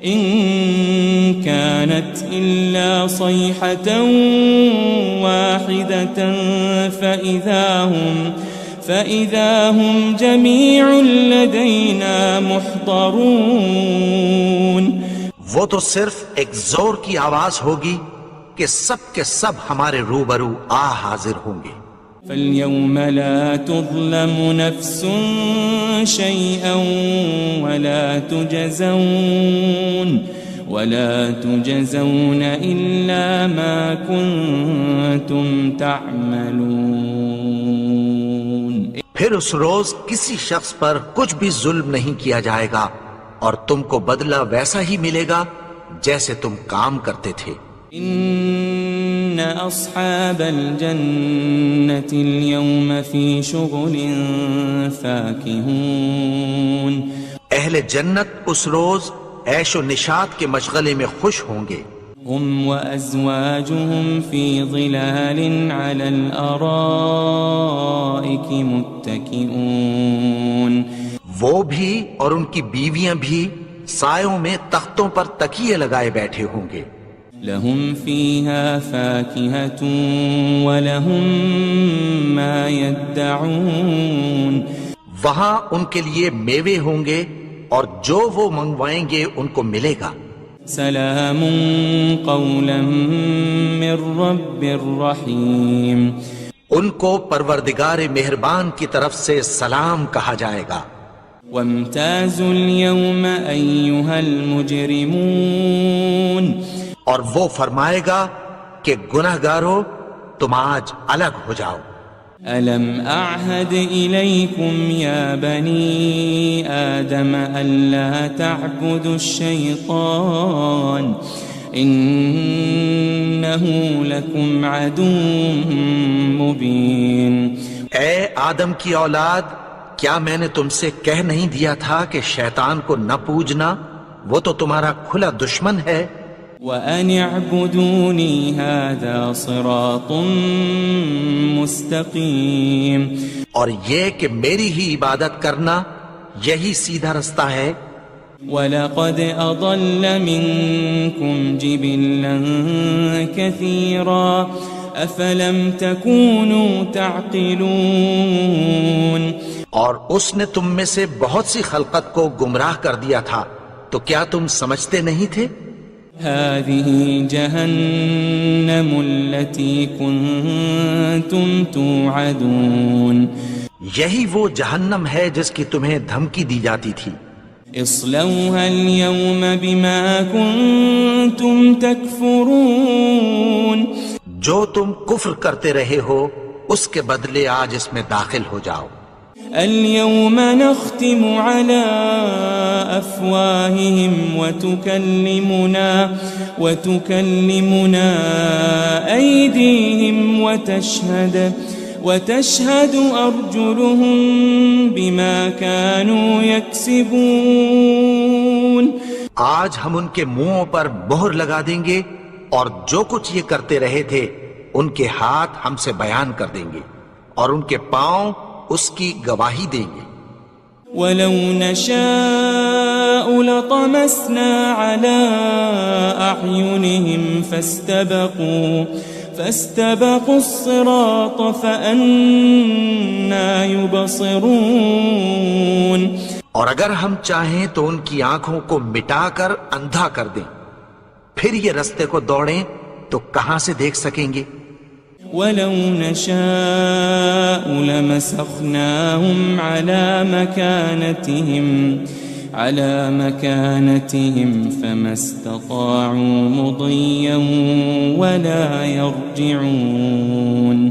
ان كانت الا صيحة واحدة فإذا هم جميع لدينا محضرون، وہ تو صرف ایک زور کی آواز ہوگی کہ سب کے سب ہمارے روبرو آ حاضر ہوں گے۔ فَالْيَوْمَ لَا تُظْلَمُ نَفْسٌ شَيْئًا وَلَا تُجَزَوْنَ إِلَّا مَا كُنتُمْ تَعْمَلُونَ، پھر اس روز کسی شخص پر کچھ بھی ظلم نہیں کیا جائے گا اور تم کو بدلہ ویسا ہی ملے گا جیسے تم کام کرتے تھے۔ ان اصحاب الجنة اليوم في شغل فاكهون، اہل جنت اس روز عیش و نشاط کے مشغلے میں خوش ہوں گے۔ هم وازواجهم في ظلال على الارائك متكئون، وہ بھی اور ان کی بیویاں بھی سایوں میں تختوں پر تکیے لگائے بیٹھے ہوں گے۔ لهم فيها فاكهة ولهم ما يدعون، وہاں ان کے لیے میوے ہوں گے اور جو وہ منگوائیں گے ان کو ملے گا۔ سلام قولا من رب رحیم، ان کو پروردگار مہربان کی طرف سے سلام کہا جائے گا۔ وامتازوا اليوم أيها المجرمون، اور وہ فرمائے گا کہ گنہگارو تم آج الگ ہو جاؤ۔ ألم أعهد إليكم يا بني آدم ألا تعبدوا الشيطان إنه لكم عدو مبين، اے آدم کی اولاد، کیا میں نے تم سے کہہ نہیں دیا تھا کہ شیطان کو نہ پوجنا، وہ تو تمہارا کھلا دشمن ہے۔ وَأَنِ اعْبُدُونِي هَذَا صِرَاطٌ مُسْتَقِيمٌ، اور یہ کہ میری ہی عبادت کرنا یہی سیدھا رستہ ہے۔ وَلَقَدْ أَضَلَّ مِنْكُمْ جِبِلًّا كَثِيرًا أَفَلَمْ تَكُونُوا تَعْقِلُونَ، اور اس نے تم میں سے بہت سی خلقت کو گمراہ کر دیا تھا، تو کیا تم سمجھتے نہیں تھے؟ هذه جهنم التي كنتم توعدون، یہی وہ جہنم ہے جس کی تمہیں دھمکی دی جاتی تھی۔ اصلوها اليوم بما كنتم تكفرون، جو تم کفر کرتے رہے ہو اس کے بدلے آج اس میں داخل ہو جاؤ۔ اليوم نختم على أفواههم وتكلمنا أيديهم وتشهد أرجلهم بما كانوا يكسبون۔ آج ہم ان کے منہوں پر مہر لگا دیں گے اور جو کچھ یہ کرتے رہے تھے ان کے ہاتھ ہم سے بیان کر دیں گے اور ان کے پاؤں اس کی گواہی دیں گے۔ وَلَوْ نَشَاءُ لَطَمَسْنَا عَلَىٰ أَعْيُنِهِمْ فَاسْتَبَقُوا الصِّرَاطَ فَأَنَّىٰ يُبْصِرُونَ۔ اور اگر ہم چاہیں تو ان کی آنکھوں کو مٹا کر اندھا کر دیں، پھر یہ رستے کو دوڑیں تو کہاں سے دیکھ سکیں گے؟ وَلَوْ نَشَاءُ لَمَسَخْنَاهُمْ عَلَى مَكَانَتِهِمْ فَمَا اسْتَطَاعُوا مُضِيًّا وَلَا يَرْجِعُونَ۔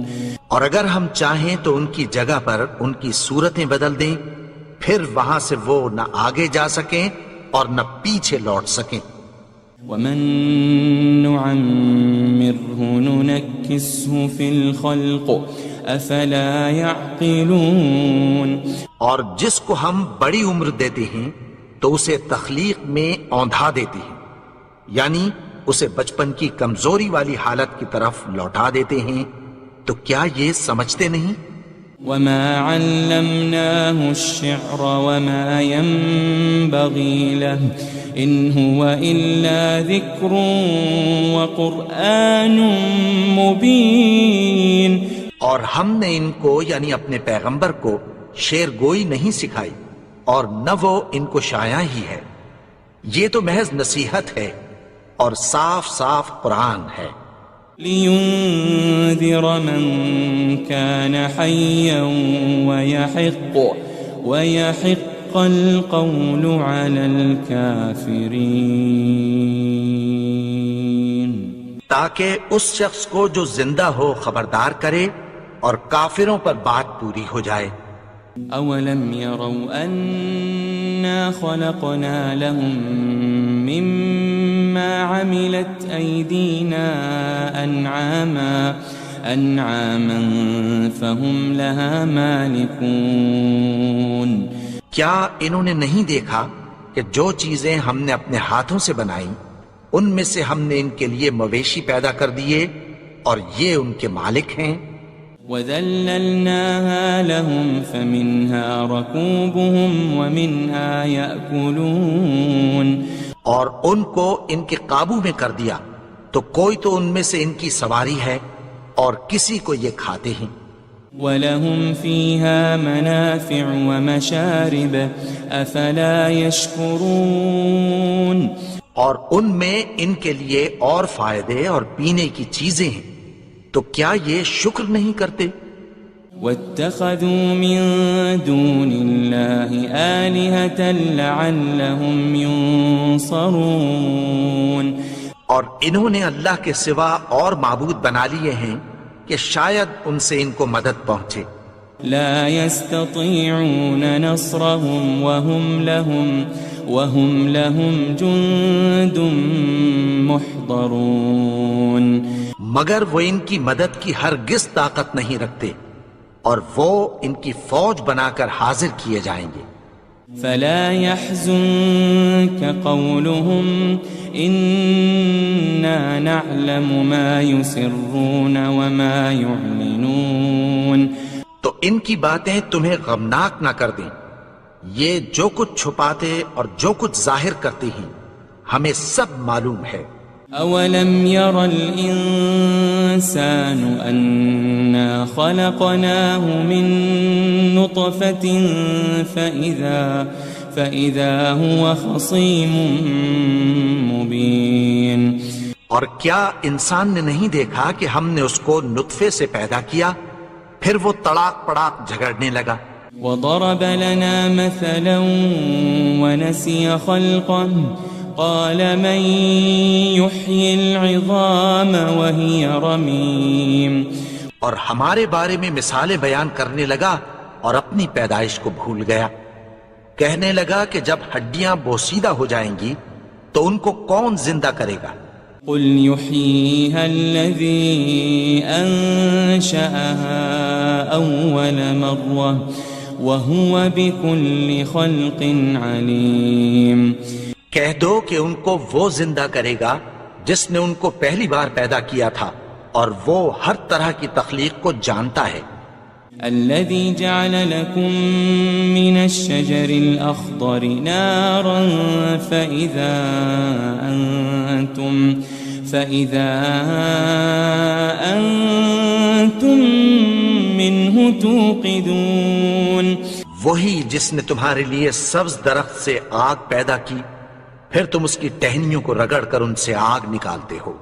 اور اگر ہم چاہیں تو ان کی جگہ پر ان کی صورتیں بدل دیں، پھر وہاں سے وہ نہ آگے جا سکیں اور نہ پیچھے لوٹ سکیں۔ وَمَن نُعَمِّرْهُ نُنَكِّسْهُ فِي الْخَلْقِ أَفَلَا يَعْقِلُونَ۔ اور جس کو ہم بڑی عمر دیتے ہیں تو اسے تخلیق میں اوندھا دیتے ہیں، یعنی اسے بچپن کی کمزوری والی حالت کی طرف لوٹا دیتے ہیں، تو کیا یہ سمجھتے نہیں؟ وَمَا عَلَّمْنَاهُ الشِّعْرَ وَمَا يَنبَغِي لَهُ إِنْ هُوَ إِلَّا ذِكْرٌ وَقُرْآنٌ مُبِينٌ۔ اور ہم نے ان کو یعنی اپنے پیغمبر کو شعر گوئی نہیں سکھائی اور نہ وہ ان کو شایع ہی ہے، یہ تو محض نصیحت ہے اور صاف صاف قرآن ہے۔ لِيُنذِرَ مَن كَانَ حَيًّا وَيَحِقَّ الْقَوْلُ عَلَى الْكَافِرِينَ۔ تاکہ اس شخص کو جو زندہ ہو خبردار کرے اور کافروں پر بات پوری ہو جائے۔ أَوَلَمْ يَرَوْا أَنَّا خَلَقْنَا لَهُم مِّمَّا عَمِلَتْ أَيْدِينَا أَنْعَامًا فَهُمْ لَهَا مَالِكُونَ۔ کیا انہوں نے نہیں دیکھا کہ جو چیزیں ہم نے اپنے ہاتھوں سے بنائیں ان میں سے ہم نے ان کے لیے مویشی پیدا کر دیے اور یہ ان کے مالک ہیں۔ وَذَلَّلْنَاهَا لَهُمْ فَمِنْهَا رَكُوبُهُمْ وَمِنْهَا يَأْكُلُونَ۔ اور ان کو ان کے قابو میں کر دیا تو کوئی تو ان میں سے ان کی سواری ہے اور کسی کو یہ کھاتے ہیں۔ وَلَهُمْ فِيهَا مَنَافِعُ وَمَشَارِبُ أَفَلَا يَشْكُرُونَ۔ اور ان میں ان کے لیے اور فائدے اور پینے کی چیزیں ہیں، تو کیا یہ شکر نہیں کرتے؟ وَاتَّخَذُوا مِن دُونِ اللَّهِ آلِهَةً لَعَلَّهُمْ يُنصَرُونَ۔ اور انہوں نے اللہ کے سوا اور معبود بنا لیے ہیں کہ شاید ان سے ان کو مدد پہنچے۔ لا يستطيعون نصرهم وهم لهم جند محضرون۔ مگر وہ ان کی مدد کی ہرگز طاقت نہیں رکھتے اور وہ ان کی فوج بنا کر حاضر کیے جائیں گے۔ فلا يحزنك قولهم إنا نعلم ما يسرون وما يعلنون۔ تو ان کی باتیں تمہیں غمناک نہ کر دیں، یہ جو کچھ چھپاتے اور جو کچھ ظاہر کرتے ہیں ہمیں سب معلوم ہے۔ أولم ير الإنسان أنا خلقناه من نطفة فإذا هو خصيم مبين۔ اور کیا انسان نے نہیں دیکھا کہ ہم نے اس کو نطفے سے پیدا کیا پھر وہ تڑاک پڑاک جھگڑنے لگا۔ وضرب لنا مثلا ونسي خلقه قال من يحيي العظام وهي رميم۔ اور ہمارے بارے میں مثالیں بیان کرنے لگا اور اپنی پیدائش کو بھول گیا. کہنے لگا کہ جب ہڈیاں بوسیدہ ہو جائیں گی تو ان کو کون زندہ کرے گا؟ قل يحييها الذي أنشأها أول مرة وهو بكل خلق عليم. کہہ دو کہ ان کو وہ زندہ کرے گا جس نے ان کو پہلی بار پیدا کیا تھا اور وہ ہر طرح کی تخلیق کو جانتا ہے. الذي جعل لكم من الشجر الأخضر نارا فإذا أنتم منه توقدون. وہی جس نے تمہارے لیے سبز درخت سے آگ پیدا کی پھر تم اس کی ٹہنیوں کو رگڑ کر ان سے آگ نکالتے ہو.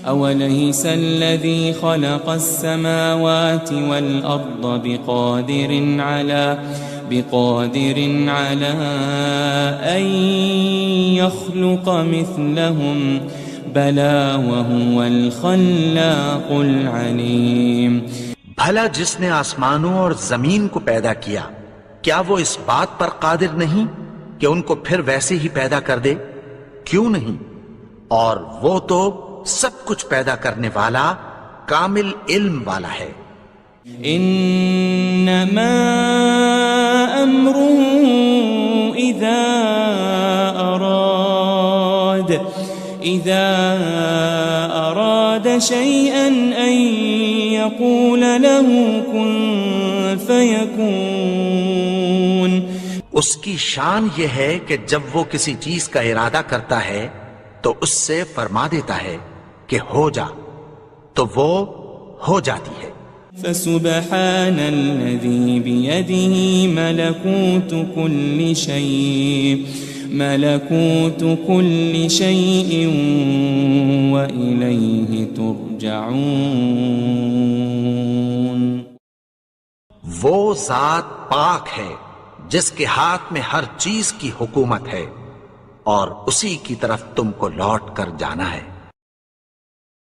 أوليس الذي خلق السماوات والأرض بقادر على أن يخلق مثلهم بلى وهو الخلاق العليم. بھلا جس نے آسمانوں اور زمین کو پیدا کیا کیا وہ اس بات پر قادر نہیں کہ ان کو پھر ویسے ہی پیدا کر دے؟ کیوں نہیں؟ اور وہ تو سب کچھ پیدا کرنے والا کامل علم والا ہے. انما امره اذا اراد شيئا ان يقول له كن فيكون. اس کی شان یہ ہے کہ جب وہ کسی چیز کا ارادہ کرتا ہے تو اس سے فرما دیتا ہے کہ ہو جا تو وہ ہو جاتی ہے. فسبحان الذي بيده ملكوت كل شيء وإليه ترجعون. وہ ذات پاک ہے جس کے ہاتھ میں ہر چیز کی حکومت ہے اور اسی کی طرف تم کو لوٹ کر جانا ہے.